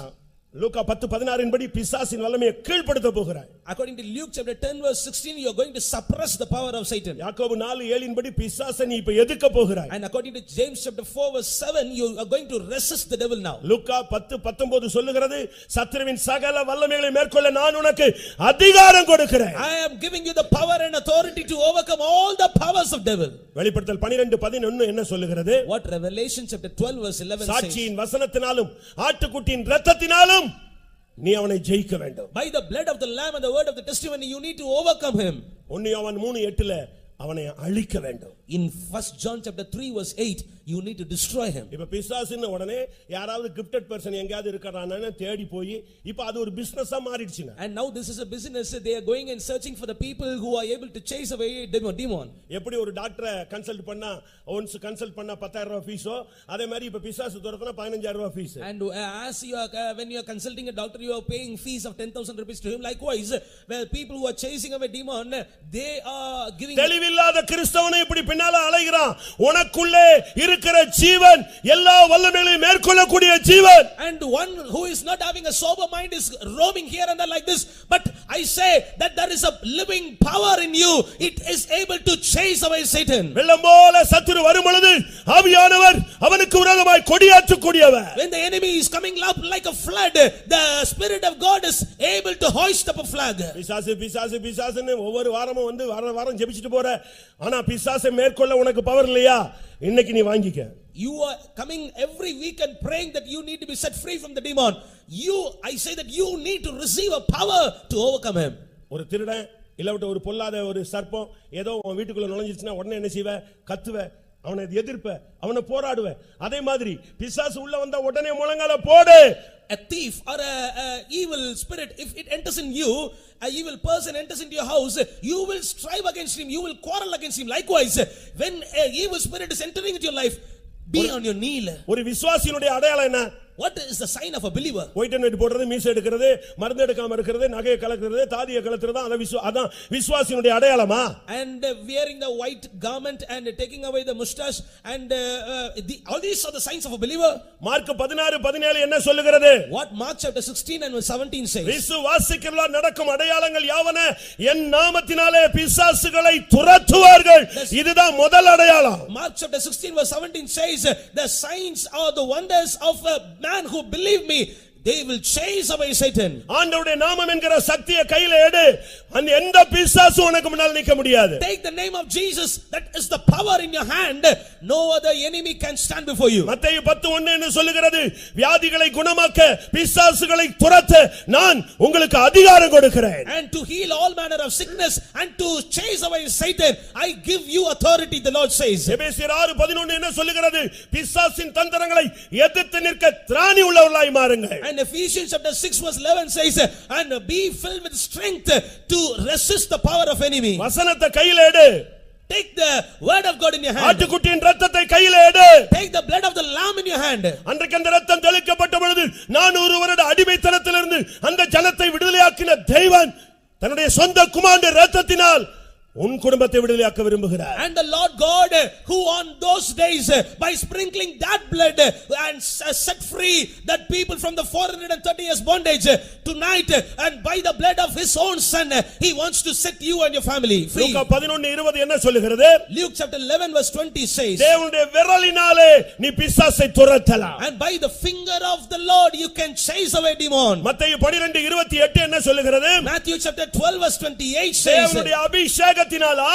லூக்கா 10:16 படி பிசாசின் வல்லமையை கீழ்ப்படுத்த போகிறாய். According to Luke chapter 10 verse 16, you are going to suppress the power of Satan. யாக்கோபு 4:7 படி பிசாசை நீ இப்ப எதிர்க்க போகிறாய். And according to James chapter 4 verse 7, you are going to resist the devil now. லூக்கா 10:19 சொல்லுகிறது, சத்துருவின் சகல வல்லமைகளை மேற்கொள்ள நான் உனக்கு அதிகாரம் கொடுக்கிறேன். I am giving you the power and authority to overcome all the powers of devil. வெளிப்படுத்தல் 12:11 என்ன சொல்லுகிறது? What Revelation chapter 12 verse 11 says? சாட்சியின் வசனத்தினாலும் ஆட்டுக்குட்டியின் இரத்தத்தினாலும் நீ அவனை ஜெயிக்க வேண்டும். By the blood of the lamb and the word of the testimony you need to overcome him. 1 யோவான் 3:8 அவனை அழிக்க வேண்டும். In 1 John chapter 3 verse 8 you need to destroy him. இப்ப பிசாசுன்னு உடனே யாராவது கிஃப்டட் பர்சன் எங்கயாவது இருக்கறானே தேடி போய் இப்ப அது ஒரு பிசினஸா மாறிடுச்சுங்க. And now this is a business. They are going and searching for the people who are able to chase away demon. எப்படி ஒரு டாக்டரை கன்சல்ட் பண்ணா ஒன்ஸ் கன்சல்ட் பண்ணா 10000 ரூபாய் ஃபீஸோ அதே மாதிரி இப்ப பிசாசு துரத்துனா 15000 ரூபாய் fees. And as you are when you are consulting a doctor you are paying fees of 10,000 rupees to him. Likewise where people who are chasing away demon they are giving. தெளிவில்லாத கிறிஸ்தவனை இப்படி பின்னால அலைகிறான். உனக்குள்ளே இருக்கிற ஜீவன் எல்லா வல்லமைகளையும் மேற்கொள்ளக்கூடிய ஜீவன். And one who is not having a sober mind is roaming here and there like this. But I say that there is a living power in you. It is able to chase away Satan. வெள்ளம் போல சத்துரு வரும் பொழுது ஆவியானவர் அவனுக்கு விரோதமாய் கொடியாற்றக்கூடியவர். When the enemy is coming up like a flood, the spirit of God is able to hoist up a flag. பிசாசுன்னு ஒவ்வொரு வாரமும் வந்து வாரம் ஜெபிச்சிட்டு போற. ஆனா பிசாசை மேற்கொள்ள உனக்கு பவர் இல்லையா? இன்னைக்கு நீ வாங்கிக்க. You are coming every week and praying that you need to be set free from the demon. I say that you need to receive a power to overcome him. ஒரு திருடன் இல்ல ஒரு பொல்லாத ஒரு சர்ப்பம் ஏதோ உன் வீட்டுக்குள்ள நுழைஞ்சிருச்சுனா உடனே என்ன செய்வ? கத்துவ, அவனை எதிர்ப்ப, அவனை போராடுவ. அதே மாதிரி பிசாசு உள்ள வந்தா உடனே முழங்கால போடு. A thief or a evil spirit, if it enters in you, a evil person enters into your house, you will strive against him, you will quarrel against him. Likewise, when a evil spirit is entering into your life, be on your knee. ஒரு விசுவாசியினுடைய அடையாளம் என்ன? What is the sign of a believer? White and white போடுறது, மீசை எடுக்கிறது, மருந்து எடுக்காம இருக்கிறது, நகையை கலக்கிறது, தாடியை கலக்கிறது, அதான் விசுவாசியினுடைய அடையாளமா? And wearing the white garment and taking away the mustache and all these are the signs of a believer. Mark 16:17 என்ன சொல்லுகிறது? What Mark chapter 16 and 17 says? விசுவாசிக்கிறவர்களால் நடக்கும் அடையாளங்கள் யாவன? என் நாமத்தினாலே பிசாசுகளை துரத்துவார்கள். இதுதான் முதல் அடையாளம். Mark chapter 16 verse 17 says the signs are the wonders of a man who believe me, they will chase away Satan. ஆண்டவருடைய நாமம் என்கிற சக்தியை கையில எடு. அந்த எந்த பிசாசு உனக்கு முன்னால் நிக்க முடியாது. Take the name of Jesus, that is the power in your hand. No other enemy can stand before you. மத்தேயு 10:1 என்று சொல்லுகிறது, வியாதிகளை குணமாக்க பிசாசுகளை துரத்த நான் உங்களுக்கு அதிகாரம் கொடுக்கிறேன். And to heal all manner of sickness and to chase away Satan, I give you authority, the Lord says. எபேசியர் 6:11 என்ன சொல்லுகிறது? பிசாசின் தந்திரங்களை எதிர்த்து நிற்க திராணி உள்ளவர்களாய் மாறுங்கள். And Ephesians chapter 6 verse 11 says, and be filled with strength to resist the power of enemy. வசனத்தை கையில எடு. Take the word of God in your hand. ஆட்டுக்குட்டியின் இரத்தத்தை கையில எடு. Take the blood of the lamb in your hand. அன்றைக்கு அந்த இரத்தம் தெளிக்கப்பட்ட பொழுது 400 வருட அடிமைத்தனத்திலிருந்து அந்த ஜனத்தை விடுதலையாக்கின தெய்வன் தன்னுடைய சொந்த குமாரனுடைய இரத்தத்தினால் உன் குடும்பத்தை விடுதலையாக்க விரும்புகிறார். And the Lord God who on those days by sprinkling that blood and set free that people from the 430 years bondage, tonight and by the blood of his own son he wants to set you and your family free. லூக்கா 11:20 என்ன சொல்லுகிறது? Luke chapter 11 verse 20 says, தேவனுடைய விரலினாலே நீ பிசாசை துரத்தலாம். and by the finger of the Lord you can chase away demon. மத்தேயு 12:28 என்ன சொல்லுகிறது? Matthew chapter 12 verse 28 says, தேவனுடைய அபிஷேகத்தினால்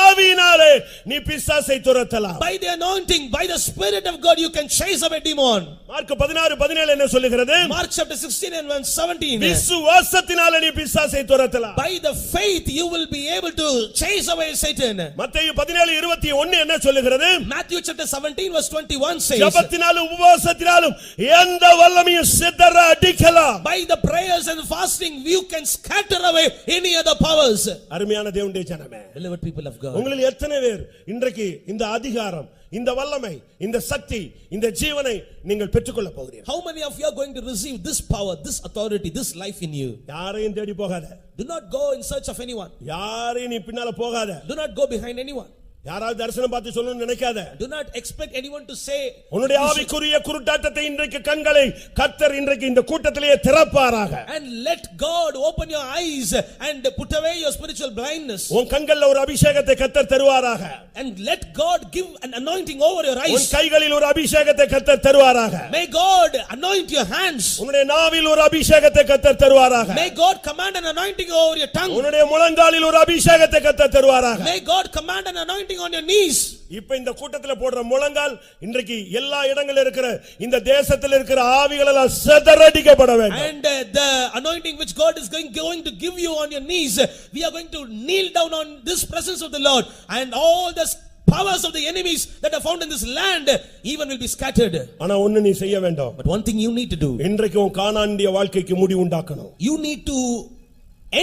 ஆவியினாலே நீ பிசாசை துரத்தலாம். by the anointing, by the spirit of God you can chase away demon. Mark 16:17 என்ன சொல்லுகிறது? Mark chapter 16 and verse 17, விசுவாசத்தினாலே நீ பிசாசை துரத்தலாம். by the faith you will be able to chase away Satan. மத்தேயு 17:21 என்ன சொல்லுகிறது? Matthew chapter 17 verse 21 says, ஜெபத்தினாலும் உபவாசத்தினாலும் எந்த வல்லமையும் சிதற அடிக்கலாம். by the prayers and fasting you can scatter away any other powers. அருமையான தேவனுடைய ஜனமே, Beloved people of God, உங்களில் எத்தனை பேர் இன்றைக்கு இந்த அதிகாரம், இந்த வல்லமை, இந்த சக்தி, இந்த ஜீவனை நீங்கள் பெற்றுக்கொள்ள போகிறீர்கள்? how many of you are going to receive this power, this authority, this life in you? யாரையும் தேடி போகாத. Do not go in search of anyone. யாரையும் நீ பின்னால போகாத. Do not go behind anyone. யாராவது தரிசனம் பார்த்து சொல்லணும்னு நினைக்காத. Do not expect anyone to say. உன்னுடைய ஆவிக்குரிய குருட்டாட்டத்தை இன்றைக்கு கண்களை கர்த்தர் இன்றைக்கு இந்த கூட்டத்திலேயே திறப்பாராக. And let God open your eyes and put away your spiritual blindness. உன் கண்கள்ல ஒரு அபிஷேகத்தை கர்த்தர் தருவாராக. And let God give an anointing over your eyes. உன் கைகளில் ஒரு அபிஷேகத்தை கர்த்தர் தருவாராக. May God anoint your hands. உன்னுடைய நாவில் ஒரு அபிஷேகத்தை கர்த்தர் தருவாராக. May God command an anointing over your tongue. உன்னுடைய முழங்காலில் ஒரு அபிஷேகத்தை கர்த்தர் தருவாராக. May God command an anointing on your knees. இப்ப இந்த கூட்டத்துல போடுற முழங்கால் இன்றைக்கு எல்லா இடங்களிலும் இருக்கிற இந்த தேசத்தில் இருக்கிற ஆவிகள் எல்லாம் சிதறடிக்கப்பட வேண்டும். And the anointing which God is going to give you on your knees, we are going to kneel down on this presence of the Lord, and all the powers of the enemies that are found in this land even will be scattered. ஆனா ஒண்ணு நீ செய்ய வேண்டும். But one thing you need to do. இன்றைக்கு உன் கானானிய வாழ்க்கைக்கு முடிவு உண்டாக்கணும். You need to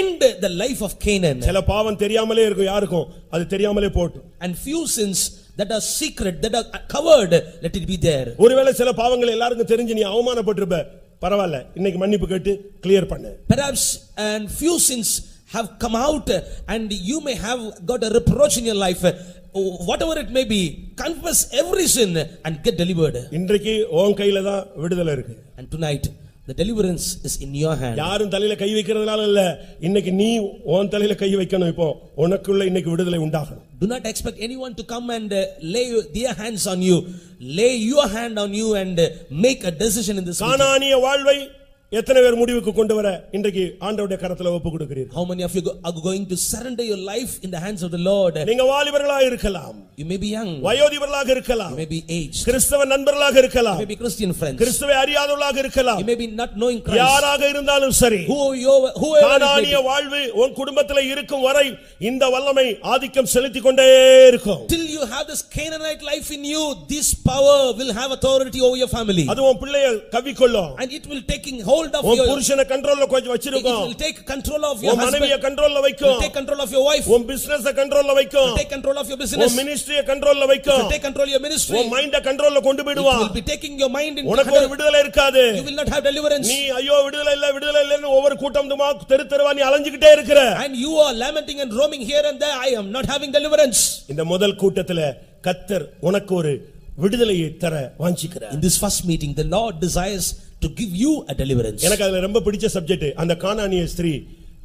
end the life of Canaan. சில பாவம் தெரியாமலே இருக்கும் யாருக்கும், அது தெரியாமலே போட்டும். And few sins that are secret, that are covered, let it be there. ஒருவேளை சில பாவங்கள் எல்லாருக்கும் தெரிஞ்சு நீ அவமானப்பட்டிருப்ப, பரவாயில்ல, இன்னைக்கு மன்னிப்பு கேட்டு கிளியர் பண்ணு. Perhaps and few sins have come out and you may have got a reproach in your life. Whatever it may be, confess every sin and get delivered. இன்றைக்கு உன் கையில தான் விடுதலை இருக்கு. And tonight the deliverance is in your hand. யாரும் தலையில கை வைக்கிறதுனால இல்ல, இன்னைக்கு நீ உன் தலையில கை வைக்கணும். இப்போ உனக்குள்ள இன்னைக்கு விடுதலை உண்டாகணும். Do not expect anyone to come and lay their hands on you. Lay your hand on you and make a decision in this meeting. கானானிய வாழ்வை எத்தனை பேர் முடிவுக்கு கொண்டு வர இன்றைக்கு ஆண்டவருடைய கரத்துல ஒப்பு கொடுக்கிறீர்கள்? How many of you are going to surrender your life in the hands of the Lord? நீங்க வாலிபர்களாக இருக்கலாம், You may be young, வயோதிபர்களாக இருக்கலாம், you may be aged, கிறிஸ்தவ நண்பர்களாக இருக்கலாம், you may be Christian friends, கிறிஸ்துவை அறியாதவர்களாக இருக்கலாம், you may be not knowing Christ. யாராக இருந்தாலும் சரி, Whoever கானானிய வாழ்வு உன் குடும்பத்தில் இருக்கும் வரை இந்த வல்லமை ஆதிக்கம் செலுத்திக் கொண்டே இருக்கும். Till you have this Canaanite life in you, this power will have authority over your family, அது உன் பிள்ளையை கவ்விக்கொள்ளும். and it will taking hold of உன் your, புருஷனை கண்ட்ரோல்ல கொஞ்சம் it வச்சிருக்கும். will take control of your உன் husband, மனைவியை கண்ட்ரோல்ல it will வைக்கும். take control of your wife, உன் பிசினஸ கண்ட்ரோல்ல it வைக்கும். will take control of your உன் business, it மினிஸ்ட்ரியை கண்ட்ரோல்ல வைக்கும். will take control of your ministry, உன் மைண்ட கண்ட்ரோல்ல கொண்டு it போய்டுவான். will be taking your mind in உனக்கு ஒரு control. விடுதலை இருக்காது. You will not have deliverance, நீ ஐயோ விடுதலை இல்லன்னு ஒவ்வொரு கூட்டம்மா தெரு தெருவா நீ அலைஞ்சிட்டே இருக்கிற. and you are lamenting and roaming here and there. I am not having deliverance. இந்த முதல் கூட்டத்துல கர்த்தர் உனக்கு ஒரு விடுதலையை தர வாஞ்சிக்கிறார். In this first meeting, the Lord desires to give you a deliverance. எனக்கு அதுல ரொம்ப பிடிச்ச சப்ஜெக்ட், அந்த கானானிய ஸ்திரீ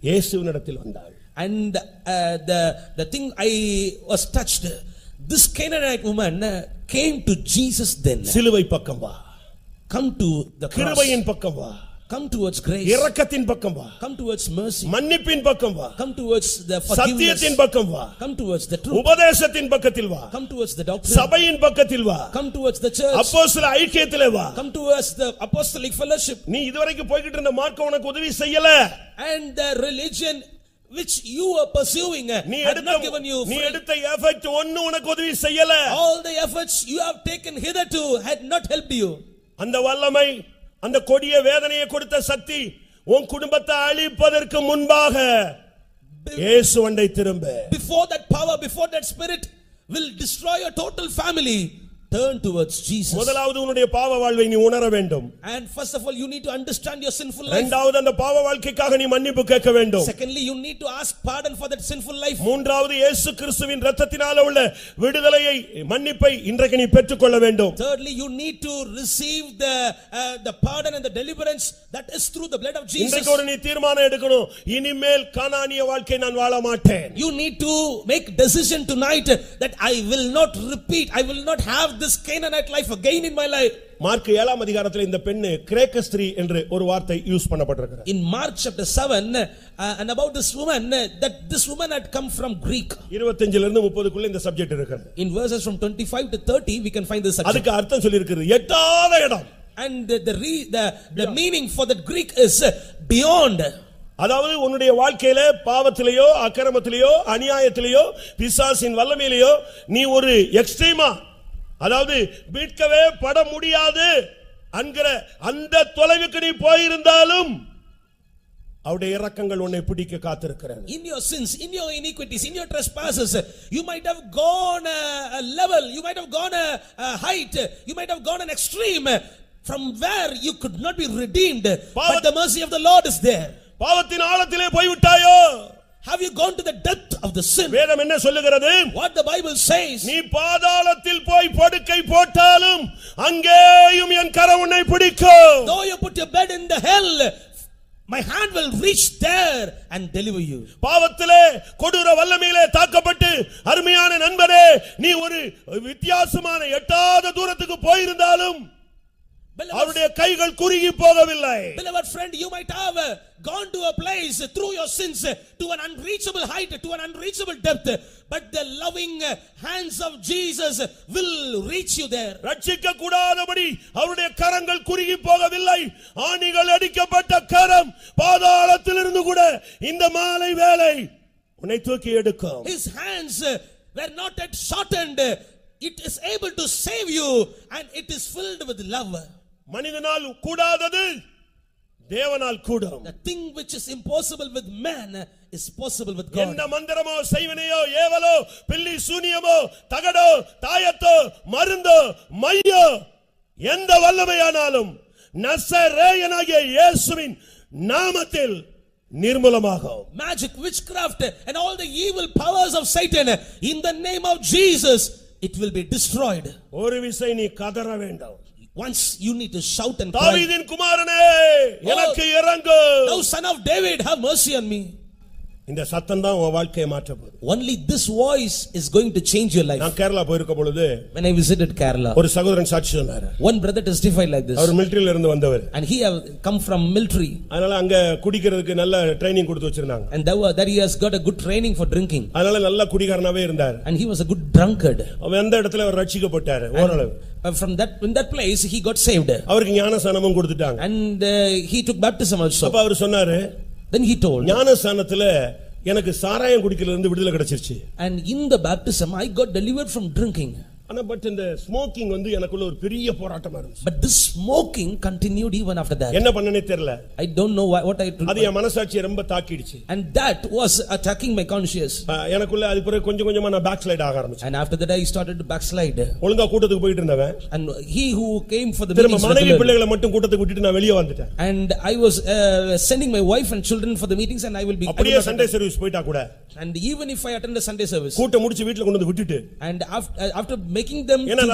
இயேசுவினிடத்தில் வந்தாள். And the thing I was touched, this Canaanite woman came to Jesus then. சிலுவை பக்கம் வா, Come to the cross, கிருபையின் பக்கம் வா, come towards grace, இரக்கத்தின் பக்கம் வா, come towards mercy, மன்னிப்பின் பக்கம் வா, come towards the forgiveness, சத்தியத்தின் பக்கம் வா, come towards the truth, உபதேசத்தின் பக்கத்தில் வா, come towards the doctrine, சபையின் பக்கத்தில் வா, come towards the church, அப்போஸ்தல ஐக்கியத்திலே வா. come towards the apostolic fellowship, நீ இதுவரைக்கும் போய்கிட்டு இருந்த மார்க்கம் உனக்கு உதவி செய்யல. and the religion which you are pursuing நீ had not given you free. எடுத்த எஃபெக்ட் ஒண்ணு உனக்கு உதவி செய்யல. All the efforts you have taken hitherto had not helped you. அந்த வல்லமை, அந்த கொடிய வேதனையை கொடுத்த சக்தி உன் குடும்பத்தை அழிப்பதற்கு முன்பாக இயேசு அண்டை திரும்ப. Before that power, before that spirit will destroy your total family, turn towards Jesus. முதலாவது உன்னுடைய பாவ வாழ்வை நீ உணர வேண்டும். And first of all, you need to understand your sinful life. இரண்டாவது அந்த பாவ வாழ்க்கைக்காக நீ மன்னிப்பு கேட்க வேண்டும். Secondly, you need to ask pardon for that sinful life. மூன்றாவது இயேசு கிறிஸ்துவின் இரத்தத்தினால உள்ள விடுதலையை, மன்னிப்பை இன்றைக்கு நீ பெற்றுக்கொள்ள வேண்டும். Thirdly, you need to receive the pardon and the deliverance that is through the blood of Jesus. இன்றைக்கு ஒரு நீ தீர்மானம் எடுக்கணும், இனிமேல் கானானிய வாழ்க்கை நான் வாழ மாட்டேன். You need to make decision tonight that I will not repeat, I will not have this Canaanite life again in my life. Mark 7ஆம் அதிகாரத்தில் இந்த பெண்ணு கிரேக்க ஸ்திரீ என்று ஒரு வார்த்தை use பண்ணப்பட்டிருக்கிறது. In Mark chapter 7 and about this woman, that this woman had come from Greek. 25 லிருந்து 30 குள்ள இந்த சப்ஜெக்ட் இருக்கிறது. In verses from 25 to 30 we can find this subject. அதுக்கு அர்த்தம் சொல்லி இருக்குது, எட்டாத இடம். And the meaning for that Greek is beyond. அதாவது உன்னுடைய வாழ்க்கையில பாவத்திலேயோ அக்கிரமத்திலேயோ அநியாயத்திலேயோ பிசாசின் வல்லமையிலேயோ நீ ஒரு எக்ஸ்ட்ரீமா, அதாவது மீட்கவே பட முடியாது என்கிற அந்த தொலைவுக்கு நீ போயிருந்தாலும் அவருடைய இரக்கங்கள் உன்னை பிடிக்க காத்திருக்கிறது. In your sins, in your iniquities, in your trespasses, you might have gone a level, you might have gone a height, you might have gone an extreme from where you could not be redeemed, but the mercy of the Lord is there. பாவத்தின் ஆழத்திலே போய்விட்டாயோ? Have you gone to the depth of the sin? வேதம் என்ன சொல்லுகிறது? What the Bible says, நீ பாதாளத்தில் போய் படுக்கை போட்டாலும் அங்கேயும் என் கரம் உன்னை பிடிக்கும். though you put your bed in the hell, my hand will reach there and deliver you. பாவத்திலே கொடூர வல்லமையிலே தாக்கப்பட்டு அருமையான நண்பரே, நீ ஒரு வித்தியாசமான எட்டாத தூரத்துக்கு போயிருந்தாலும் அவருடைய கைகள் குறுகி போகவில்லை. Beloved friend, you might have gone to a place through your sins to an unreachable height, to an unreachable depth, but the loving hands of Jesus will reach you there. ரட்சிக்க கூடாதபடி அவருடைய கரங்கள் குறுகி போகவில்லை. ஆணிகள் அடிக்கப்பட்ட கரம் பாதாளத்திலிருந்து கூட இந்த மாலை வேளை உன்னை தூக்கி எடுக்கும். His hands were not yet shortened. It is able to save you and it is filled with love. மனிதனால் கூடாதது தேவனால் கூடும். The thing which is impossible with man is possible with God. என்ன மந்திரமோ செய்வனையோ ஏவலோ பில்லி சூனியமோ தகடோ தாயத்தோ மருந்தோ மையோ எந்த வல்லமையானாலும் நசரேயனாகிய இயேசுவின் நாமத்தில் நிர்மூலமாகும். Magic, witchcraft and all the evil powers of Satan, in the name of Jesus it will be destroyed. ஒரு விசை நீ கதற வேண்டும். Once you need to shout and cry, தாவீதின் குமாரனே எனக்கு இரங்கு. thou son of David, have mercy on me. இந்த சத்தம் தான் உன் வாழ்க்கையை மாற்ற போகுது. Only this voice is going to change your life. நான் கேரளா போயிருக்க பொழுது When I visited Kerala, ஒரு சகோதரன் சாட்சி சொன்னார். one brother testified like this, அவர் மிலிட்டரியில இருந்து வந்தவர். and he have come from military, அதனால அங்க குடிக்கிறதுக்கு நல்ல ட்ரைனிங் கொடுத்து வச்சிருந்தாங்க. and that he has got a good training for drinking, அதனால நல்ல குடிகாரனாவே இருந்தார். and he was a good drunkard. அவன் அந்த இடத்துல அவர் ரட்சிக்கப்பட்டார் ஓரளவு. From in that place he got saved, அவருக்கு ஞானஸ்நானமும் கொடுத்துட்டாங்க. and he took baptism also. அப்ப அவர் சொன்னாரு, Then he told, ஞானஸ்நானத்துல எனக்கு சாராயம் குடிக்கிறதுல இருந்து விடுதலை கிடைச்சிருச்சு. and in the baptism I got delivered from drinking. ஆனா பட் இந்த ஸ்மோக்கிங் வந்து எனக்குள்ள ஒரு பெரிய போராட்டமா இருந்துச்சு. But this smoking continued even after that. என்ன பண்ணனே தெரியல. I don't know what I did. அது என் மனசாட்சியை ரொம்ப தாக்கிடுச்சு. And that was attacking my conscience. எனக்குள்ள அது பிறகு கொஞ்சம் கொஞ்சமா நான் பேக் ஸ்லைட் ஆக ஆரம்பிச்சேன். And after that I started to backslide. ஒழுங்கா கூட்டத்துக்கு போயிட்டு இருந்தவன். And he who came for the திரும்ப meetings, மனைவி பிள்ளைகளை மட்டும் கூட்டத்துக்கு விட்டுட்டு நான் வெளியே வந்துட்டேன். and I was sending my wife and children for the meetings, and I will be அப்படியே சண்டே சர்வீஸ் போய்ட்டா கூட. And even if I attend the Sunday service, கூட்டம் முடிச்சு வீட்ல கொண்டு வந்து விட்டுட்டு, and after making them ஏன்னா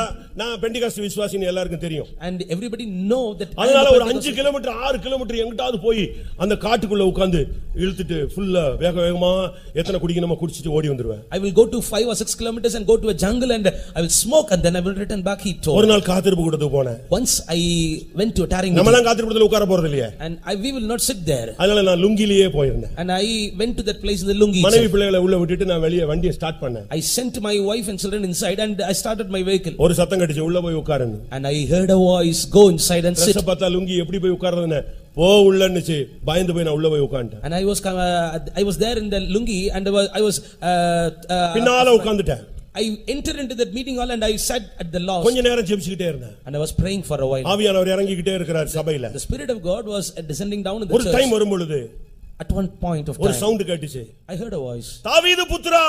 நான் பெண்டிகாஸ்ட் விசுவாசின்னு எல்லாருக்கும் தெரியும். and everybody know that அதனால ஒரு 5 கிலோமீட்டர் 6 கிலோமீட்டர் எங்கட்டாவது போய் அந்த காட்டுக்குள்ள உட்கார்ந்து இழுத்துட்டு ஃபுல்லா வேக வேகமா எத்தனை குடிக்கணுமோ குடிச்சிட்டு ஓடி வந்துருவேன். I will go to 5 or 6 kilometers and go to a jungle and I will smoke and then I will return back, he told. ஒரு நாள் காத்திருப்பு கூட்டத்துக்கு போனேன். Once I went to a tarrying meeting, நம்மலாம் காத்திருப்புல உட்கார போறது இல்லையே, and we will not sit there, அதனால நான் லுங்கிலியே போயிருந்தேன். and I went to that place in the lungi. மனைவி பிள்ளைகளை உள்ள விட்டுட்டு நான் வெளியே வண்டியை ஸ்டார்ட் பண்ணேன். I sent my wife and children inside and I started my vehicle. ஒரு சத்தம் கட்டிச்சு, உள்ள போய் உட்காருங்க. And I heard a voice, go inside and sit. பார்த்தா லுங்கி எப்படி போய் உட்கார்றதுன்னு போ உள்ளன்னுச்சு. பயந்து போய் நான் உள்ள போய் உட்கார்ந்தேன். And I was there in the lungi and I was பின்னால உட்கார்ந்துட்டேன். I entered into that meeting hall and I sat at the last, கொஞ்ச நேரம் ஜெபிச்சிட்டே இருந்தேன். and I was praying for a while. ஆவியானவர் இறங்கிட்டே இருக்கிறார் சபையில. The spirit of God was descending down in the ஒரு church. Time வரும் பொழுது At one point of ஒரு time சவுண்ட் கேட்டுச்சு. I heard a voice, தாவீது புத்திரா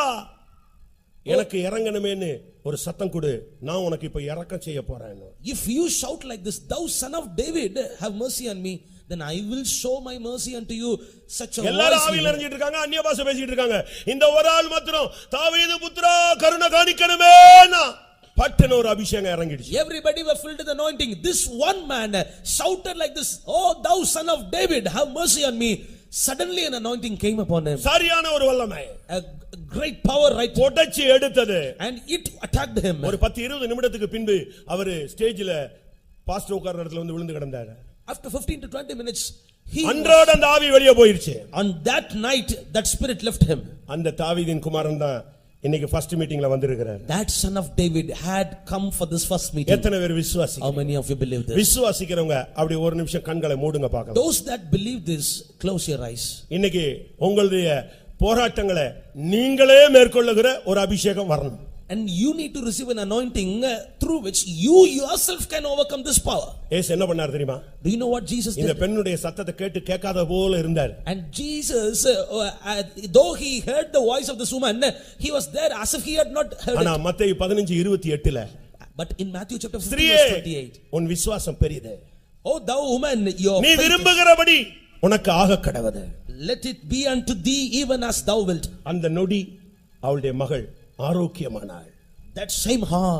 எனக்கு இறங்கணுமேன்னு ஒரு சத்தம் கொடு, நான் உனக்கு இப்ப இறக்கம் செய்ய போறேன். if you shout like this, thou son of David, have mercy on me, then I will show my mercy unto you. Such a எல்லாரும் voice. ஆவியில இறங்கிட்டு இருக்காங்க, அந்நிய பாஷை பேசிட்டு இருக்காங்க. இந்த ஒரு ஆள் மாத்திரம் தாவீது புத்திரா கருணை காணிக்கணுமே, பட்டன ஒரு அபிஷேகம் இறங்கிடுச்சு. Everybody were filled with anointing. This one man shouted like this, oh thou son of David, have mercy on me. Suddenly an anointing came upon him. சரியான ஒரு வல்லமை, A great power right உடைச்சு எடுத்தது. and it attacked him. ஒரு 10-20 நிமிடத்துக்கு பின்பு அவர் ஸ்டேஜ்ல pastor உட்கார்ற இடத்துல வந்து விழுந்து கிடந்தார். After 15 to 20 minutes அன்றாட அந்த ஆவி வெளியே போயிருச்சு. on that night that spirit left him. அந்த தாவீதின் குமாரன் தான் இன்னைக்கு ஃபர்ஸ்ட் மீட்டிங்ல வந்திருக்கிறார். That son of David had come for this first meeting. எத்தனை பேர் விசுவாசி? How many of you believe this? விசுவாசிக்கிறவங்க அப்படி ஒரு நிமிஷம் கண்களை மூடுங்க பார்க்கலாம். Those that believe this, close your eyes. இன்னைக்கு உங்களுடைய போராட்டங்களை நீங்களே மேற்கொள்ளுகிற ஒரு அபிஷேகம் வரணும். And you need to receive an anointing through which you yourself can overcome this power. ஏசு என்ன பண்ணார் தெரியுமா? Do you know what Jesus இந்த did? பெண்ணுடைய சத்தத்தை கேட்டு கேட்காத போல இருந்தார். And Jesus, though he heard the voice of this woman, he was there as if he had not heard ஆனா it. மத்தேயு 15:28ல But in Matthew chapter 15 ஸ்திரியே verse 28, உன் விசுவாசம் பெரியது, oh thou woman, your நீ faith is- விரும்புகிறபடி உனக்கு ஆக கடவது. let it be unto thee even as thou wilt. அந்த நொடி அவளுடைய மகள் ஆரோக்கியமானாள். That same hour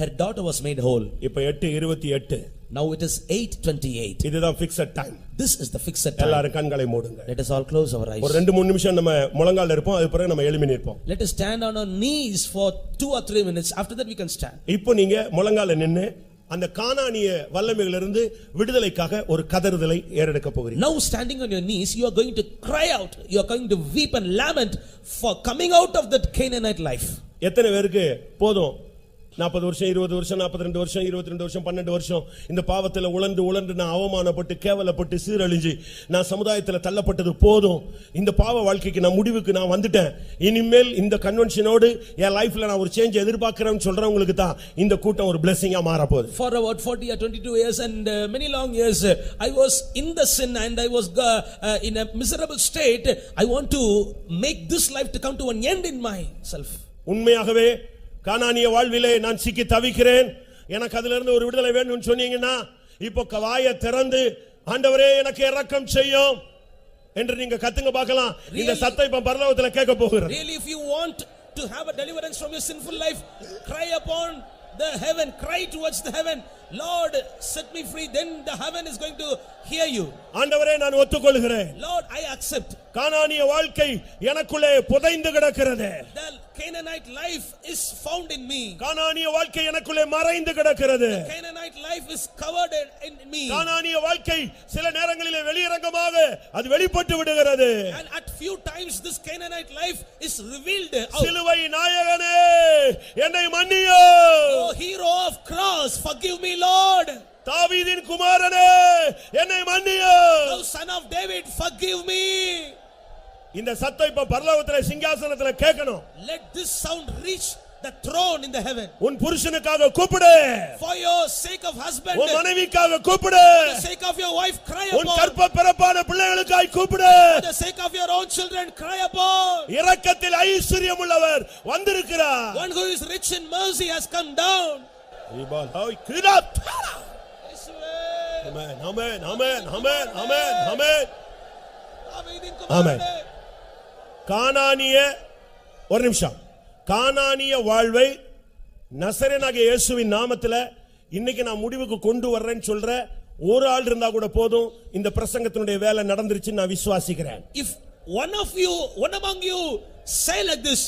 her daughter was made whole. இப்ப 8:28 Now it is 8:28. இதுதான் fixed time. This is the fixed time. எல்லாரும் கண்களை மூடுங்க. Let us all close our eyes. ஒரு 2-3 நிமிஷம் நம்ம முழங்கால்ல இருப்போம், அது பிறகு நம்ம எழும்பி நிற்போம். Let us stand on our knees for 2 or 3 minutes. After that we can stand. இப்போ நீங்க முழங்கால்ல நின்னு அந்த கானானிய வல்லமையிலிருந்து விடுதலைக்காக ஒரு கதறுதலை ஏறெடுக்க போகிறீர்கள். Now standing on your knees, you are going to cry out, you are going to weep and lament for coming out of that Canaanite life. எத்தனை பேருக்கு போதும் 40 வருஷம் 20 வருஷம் 42 வருஷம் 22 வருஷம் 12 வருஷம் இந்த பாவத்துல உழண்டு நான் அவமானப்பட்டு கேவலப்பட்டு சீரழிஞ்சு நான் சமுதாயத்துல தள்ளப்பட்டது போதும், இந்த பாவ வாழ்க்கைக்கு நான் முடிவுக்கு நான் வந்துட்டேன், இனிமேல் இந்த கன்வென்ஷனோடு என் லைஃப்ல நான் ஒரு சேஞ்ச் எதிர்பார்க்கிறேன்னு சொல்றவங்களுக்கு தான் இந்த கூட்டம் ஒரு blessing-ஆ மாற போகுது. For about 40 or 22 years and many long years I was in the sin and I was in a miserable state. I want to make this life to come to an end in myself. உண்மையாகவே கானானிய வாழ்விலே நான் சிக்கி தவிக்கிறேன், எனக்கு அதிலிருந்து இருந்து ஒரு விடுதலை வேணும்னு சொன்னீங்கன்னா இப்போ வாயை திறந்து ஆண்டவரே எனக்கு இரக்கம் செய்யும் என்று நீங்க கத்துங்க பார்க்கலாம். இந்த சத்தம் இப்ப பரலோகத்துல கேட்க போகிறது. Really, if you want to have a deliverance from your sinful life, cry upon the heaven, cry towards the heaven, Lord set me free, then the heaven is going to hear you. ஆண்டவரே நான் ஒத்துக்கொள்கிறேன், Lord I accept. கானானிய வாழ்க்கை எனக்குள்ளே புதைந்து கிடக்கிறது. The Canaanite life is found in me. கானானிய வாழ்க்கை எனக்குள்ளே மறைந்து கிடக்கிறது. Canaanite life is covered in me. கானானிய வாழ்க்கை சில நேரங்களிலே வெளியரங்கமாக அது வெளிப்பட்டு விடுகிறது. And at few times this Canaanite life is revealed out. சிலுவை நாயகனே என்னை மன்னியும். Oh hero of cross, forgive me Lord. தாவீதின் குமாரனே என்னை மன்னியும். Oh son of David, forgive me. இந்த சத்தம் இப்ப பரலோகத்திலே சிங்காசனத்திலே கேட்கணும். Let this sound reach the throne in the heaven. உன் புருஷனுக்காக கூப்பிடு. For your sake of husband. உன் மனைவிக்காக கூப்பிடு. For the sake of your wife, cry upon. உன் கர்ப்பப்பிறப்பான பிள்ளைகளுக்காய் கூப்பிடு. For the sake of your own children, cry upon. இரக்கத்தில் ஐஸ்வரியம் உள்ளவர் வந்திருக்கிறார். One who is rich in mercy has come down. Amen, amen, amen, amen, amen, amen. Amen. கானானிய ஒரு நிமிஷம், கானானிய வாழ்வை நசரேயனாகிய இயேசுவின் நாமத்தில் இன்னைக்கு நான் முடிவுக்கு கொண்டு வர்றேன்னு சொல்ற ஒரு ஆள் இருந்தா கூட போதும், இந்த பிரசங்கத்தினுடைய வேலை நடந்துருச்சு நான் விசுவாசிக்கிறேன். If one among you say like this,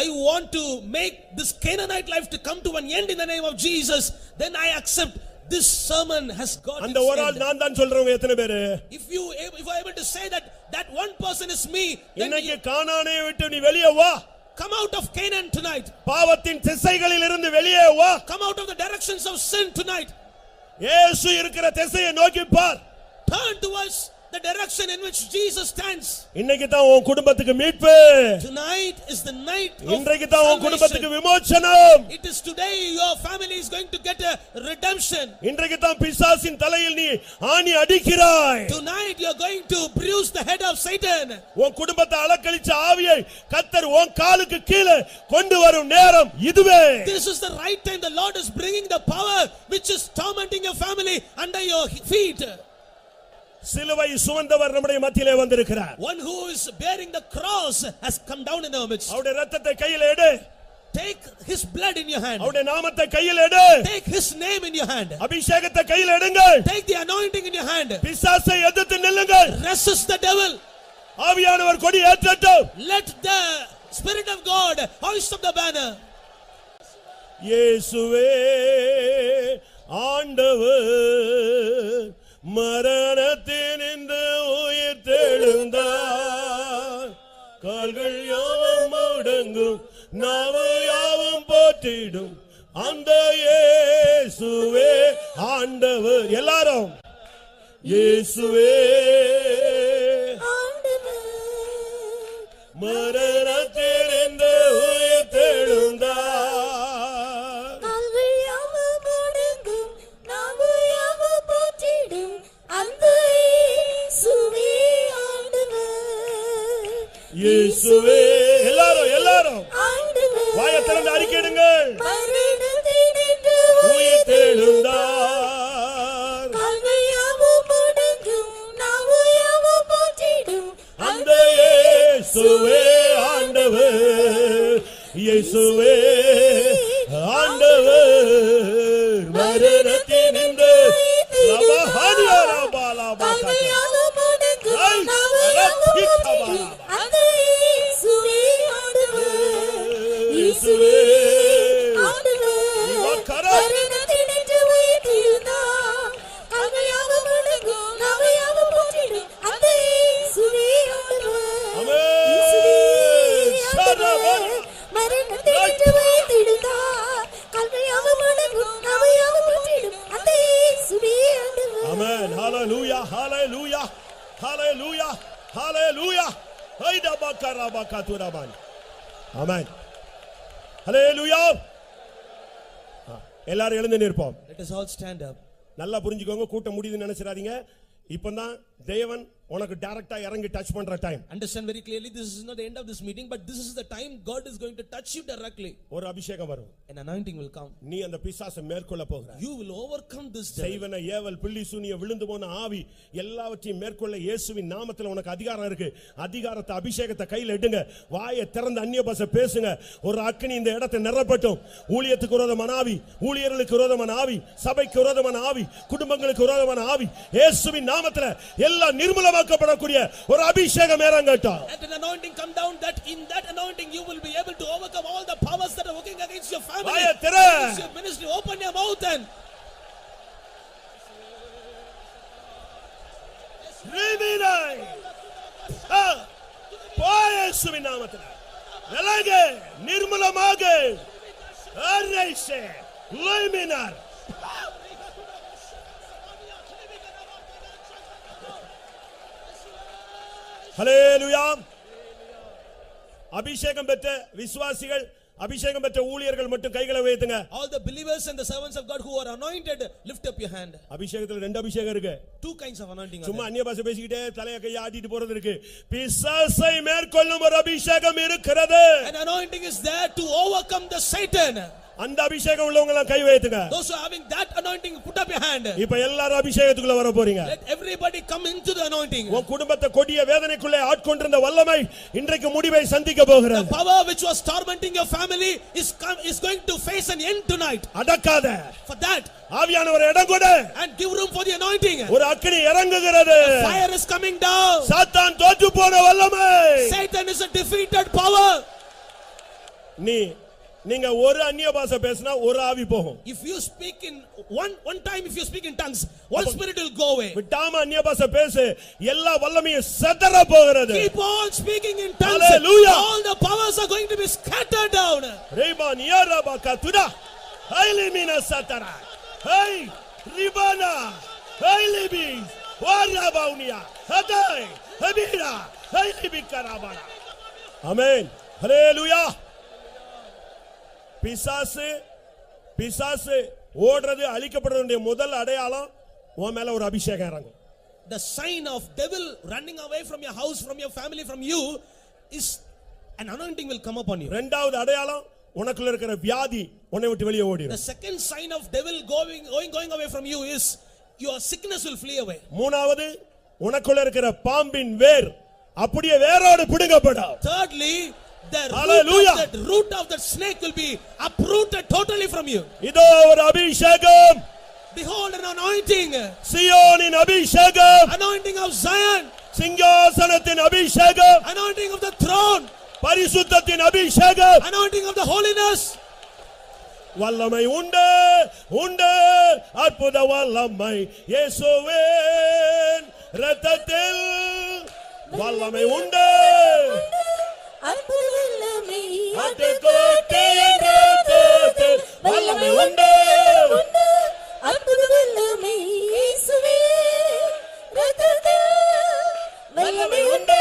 I want to make this Canaanite life to come to an end in the name of Jesus, then I accept. This sermon has got அந்த ஒரு ஆள் நான் தான் சொல்றவங்க எத்தனை பேரு? If you are able to say that one person is me, then இன்னைக்கு கானானை விட்டு நீ வெளியே வா. Come out of Canaan tonight. பாவத்தின் திசைகளில் இருந்து வெளியே வா. Come out of the directions of sin tonight. இயேசு இருக்கிற திசையை நோக்கி பார். Turn towards the direction in which Jesus stands. இன்னைக்கு தான் உன் குடும்பத்துக்கு மீட்பு. Tonight is the night of இன்றைக்கு தான் உன் குடும்பத்துக்கு விமோசனம். It is today your family is going to get a redemption. இன்றைக்கு தான் பிசாசின் தலையில் நீ ஆணி அடிக்கிறாய். Tonight you are going to bruise the head of Satan. உன் குடும்பத்தை அலக்கழிச்ச ஆவியை கர்த்தர் உன் காலுக்கு கீழே கொண்டு வரும் நேரம் இதுவே. This is the right time the Lord is bringing the power which is tormenting your family under your feet. சிலுவை சுமந்தவர் நம்முடைய மத்தியிலே வந்திருக்கிறார். One who is bearing the cross has come down in our midst. அவருடைய இரத்தத்தை கையில் எடு. Take his blood in your hand. அவருடைய நாமத்தை கையில் எடு. Take his name in your hand. அபிஷேகத்தை கையில் எடுங்கள். Take the anointing in your hand. பிசாசை எதிர்த்து நில்லுங்கள். Resist the devil. ஆவியானவர் கொடி ஏற்றட்டும். Let the Spirit of God hoist up the banner. இயேசுவே ஆண்டவர் மரணத்தினின்று உயிர் தெழுந்தார், கால்கள் யாவும் முடங்கும் நாவு யாவும் போற்றிடும் அந்த இயேசுவே ஆண்டவர். எல்லாரும் இயேசுவே மரணத்தினின்று உயிர் தெழுந்தார், கால்கள் யாவும் முடங்கும் நாவு யாவும் போற்றிடும் அந்த இயேசுவே ஆண்டவர். இயேசுவே. எல்லாரும் ஆண்டவர் வாயை திறந்து அறிக்கையிடுங்கள். மரணத்தினின்று உயிர் தெழுந்தார், கால்கள் யாவும் முடங்கும் நாவு யாவும் போற்றிடும் அந்த இயேசுவே ஆண்டவர். இயேசுவே ஆண்டவர் மரணத்தினின்று கால்கள் யாவும் முடங்கும் நாவு யாவும் போற்றிடும் அந்த இயேசுவே ஆண்டவர். இயேசுவே ஆண்டவர் மரணத்தினின்று உயிர் Hallelujah. Haida bakara bakaturaban. Amen. Hallelujah. எல்லாரும் எழுந்து நிற்போம். Let us all stand up. நல்லா புரிஞ்சுக்கோங்க, கூட்டம் முடியுதுன்னு நினைச்சிராதீங்க. இப்பதான் தேவன் உனக்கு டைரக்டா இறங்கி டச் பண்ற time. Understand very clearly, this is not the end of this meeting, but this is the time God is going to touch you directly. ஒரு அபிஷேகம் வரும். An anointing will come. நீ அந்த பிசாசை மேற்கொள்ள போகிறாய். You will overcome this devil. செய்வன ஏவல் பில்லி சூனிய விழுந்து போன ஆவி எல்லாவற்றையும் மேற்கொள்ள இயேசுவின் நாமத்தில் உனக்கு அதிகாரம் இருக்கு. அதிகாரத்தை அபிஷேகத்தை கையில் எடுங்க. வாயை திறந்து அந்நிய பாஷை பேசுங்க. ஒரு அக்கினி இந்த இடத்தை நிரப்பட்டும். ஊழியத்துக்கு விரோதமான ஆவி, ஊழியர்களுக்கு விரோதமான ஆவி, சபைக்கு விரோதமான ஆவி, குடும்பங்களுக்கு விரோதமான ஆவி இயேசுவின் நாமத்தில் எல்லாம் நிர்மூலமாக்கப்படக்கூடிய ஒரு அபிஷேகம் இறங்கட்டும். Let an anointing come down, that in that anointing you will be able to overcome all the powers that are working against your family, against your ministry. Open your mouth and Rivinai. இயேசுவின் நாமத்தில் விலகு, நிர்மூலமாக அரேசே லைமினார். ஹல்லேலூயா. அபிஷேகம் பெற்ற விசுவாசிகள், அபிஷேகம் பெற்ற ஊழியர்கள் மட்டும் கைகளை உயர்த்துங்க. all the believers and the servants of God who are anointed, lift up your hand. அபிஷேகத்துல ரெண்டு அபிஷேகம் இருக்கு. Two kinds of anointing. சும்மா அந்நிய பாஷை பேசிக்கிட்டே தலைய கையை ஆட்டிட்டு போறது இருக்கு. பிசாசை மேற்கொள்ளும் ஒரு அபிஷேகம் இருக்கிறது. An anointing is there to overcome the Satan. அந்த அபிஷேகம் உள்ளவங்க எல்லாம் கை வைத்துங்க. Those who are having that anointing, put up your hand. இப்ப எல்லாரும் அபிஷேகத்துக்குள்ள வர போறீங்க. Let everybody come into the anointing. உன் குடும்பத்தை கொடிய வேதனைக்குள்ளே ஆட்கொண்டிருந்த வல்லமை இன்றைக்கு முடிவை சந்திக்க போகிறது. The power which was tormenting your family is going to face an end tonight. அடக்காத. For that, ஆவியானவர் இடம் கொடு. and give room for the anointing. ஒரு அக்கினி இறங்குகிறது. Fire is coming down. சாத்தான் தோற்று போன வல்லமை. Satan is a defeated power. நீங்க ஒரு அந்நிய பாஷை பேசினா ஒரு ஆவி போகும். If you speak in one time, if you speak in tongues, one spirit will go away. விட்டாம அந்நிய பாஷை பேசு, எல்லா வல்லமையும் சிதற போகிறது. Keep on speaking in tongues. Hallelujah. All the powers are going to be scattered down. ரேபான் யாரபாகா துடா ஹைலிமினா சதரா ஹை ரிபானா ஹைலிபி வாராபவுனியா ஹதை ஹபீரா ஹைலிபி கராபானா. ஆமென். ஹல்லேலூயா. பிசாசு ஓடுறது அழிக்கப்படுறதுடைய முதல் அடையாளம் உன் மேல ஒரு அபிஷேகம் இறங்கும். The sign of devil running away from your house, from your family, from you is an anointing will come upon you. இரண்டாவது அடையாளம் உனக்குள்ள இருக்கிற வியாதி உன்னை விட்டு வெளியே ஓடிடும். The second sign of devil going away from you is your sickness will flee away. மூணாவது உனக்குள்ள இருக்கிற பாம்பின் வேர் அப்படியே வேரோடு பிடுங்கப்படும். Thirdly, the root of that snake will be uprooted totally from you. இதோ ஒரு அபிஷேகம். Behold an anointing. சியோனின் அபிஷேகம். Anointing of Zion. சிங்காசனத்தின் அபிஷேகம். Anointing of the throne. பரிசுத்தத்தின் அபிஷேகம். Anointing of the holiness. வல்லமை உண்டு உண்டு அற்புத வல்லமை இயேசுவின் இரத்தத்தில் வல்லமை உண்டு. அற்புத வல்லமை ஆட்டுக்குட்டியின் இரத்தத்தில் வல்லமை உண்டு. அற்புத வல்லமை இயேசுவே இரத்தத்தில் வல்லமை உண்டு.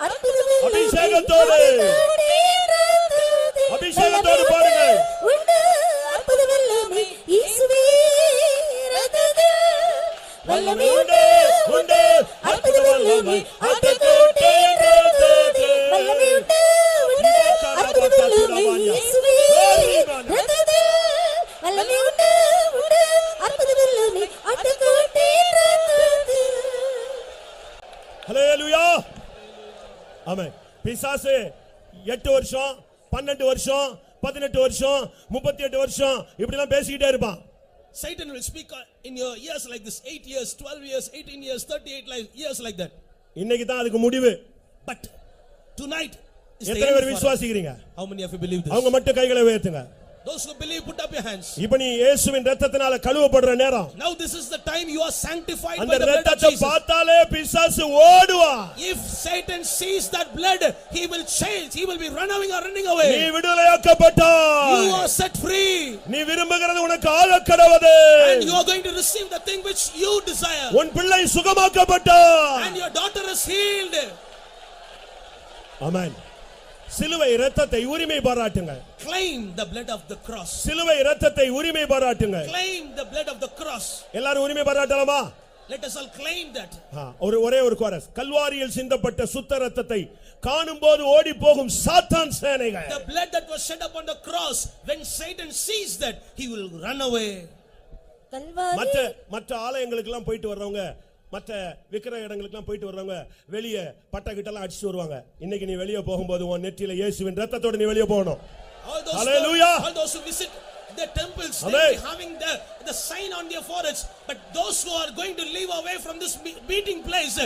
அற்புத வல்லமை அபிஷேகத்தோடு பாருங்க. உண்டு. அற்புத வல்லமை இயேசுவே இரத்தத்தில் வல்லமை உண்டு. உண்டு. அற்புத வல்லமை ஆட்டுக்குட்டியின் இரத்தத்தில் வல்லமை உண்டு. உண்டு. அற்புத வல்லமை இயேசுவே இரத்தத்தில் வல்லமை உண்டு. உண்டு. அற்புத வல்லமை ஆட்டுக்குட்டியின் இரத்தத்தில். ஹல்லேலூயா. ஆமென். பிசாசு 8 வருஷம் 12 வருஷம் 18 வருஷம் 38 வருஷம் இப்படி எல்லாம் பேசிக்கிட்டே இருப்பான். Satan will speak in your ears like this, 8 years, 12 years, 18 years, 38 years like that. இன்னைக்கு தான் அதுக்கு முடிவு. But tonight is the எத்தனை பேர் end. விசுவாசிக்கிறீங்க? How many of you believe this? அவங்க மட்டும் கைகளை உயர்த்துங்க. Those who believe, put up your hands. இப்ப நீ இயேசுவின் இரத்தத்தினால கழுவப்படுற நேரம். Now this is the time you are sanctified அந்த by the blood of இரத்தத்தை Jesus. பார்த்தாலே பிசாசு ஓடுவான். If Satan sees that blood, he will change. He will be running away. நீ விடுதலையாக்கப்பட்டாய். You are set free. நீ விரும்புகிறது உனக்கு ஆகக்கடவது. And you are going to receive the thing which you desire. உன் பிள்ளை சுகமாக்கப்பட்டான். And your daughter is healed. ஆமென். சிலுவை இரத்தத்தை உரிமை பாராட்டுங்க. Claim the blood of the cross. சிலுவை இரத்தத்தை உரிமை பாராட்டுங்க. Claim the blood of the cross. எல்லாரும் உரிமை பாராட்டலாமா? Let us all claim that. ஒரே ஒரு கோரஸ். கல்வாரியில் சிந்தப்பட்ட சுத்த இரத்தத்தை காணும்போது ஓடி போகும் சாத்தான் சேனைகள். The blood that was shed upon the cross, when Satan sees that, he will run away. மற்ற ஆலயங்களுக்கு எல்லாம் போயிட்டு வர்றவங்க, மற்ற விக்கிர இடங்களுக்கெல்லாம் போயிட்டு வர்றவங்க வெளியே பட்டகிட்டெல்லாம் அடிச்சு வருவாங்க. இன்னைக்கு நீ வெளியே போகும்போது உன் நெற்றியில இயேசுவின் இரத்தத்தோட நீ வெளியே போகணும். Hallelujah. All those who visit the temples, they will be having the sign on their foreheads. But those who are going to leave away from this meeting place,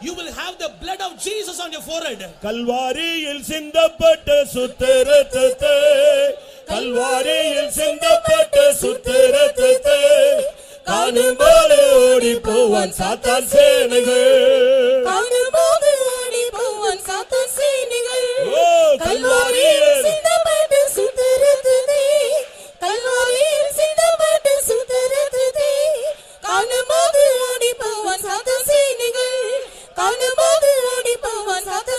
you will have the blood of Jesus on your forehead. கல்வாரியில் சிந்தப்பட்ட சுத்த இரத்தத்தை, கல்வாரியில் சிந்தப்பட்ட சுத்த இரத்தத்தை காணும்போது ஓடி போவான் சாத்தான் சேனைகள். காணும்போது ஓடி போவான் சாத்தான் சேனைகள். கல்வாரியில் சிந்தப்பட்ட சுத்த இரத்தத்தை, கல்வாரியில் சிந்தப்பட்ட சுத்த இரத்தத்தை காணும்போது ஓடி போவான் சாத்தான் சேனைகள். காணும்போது ஓடி போவான் சாத்தான்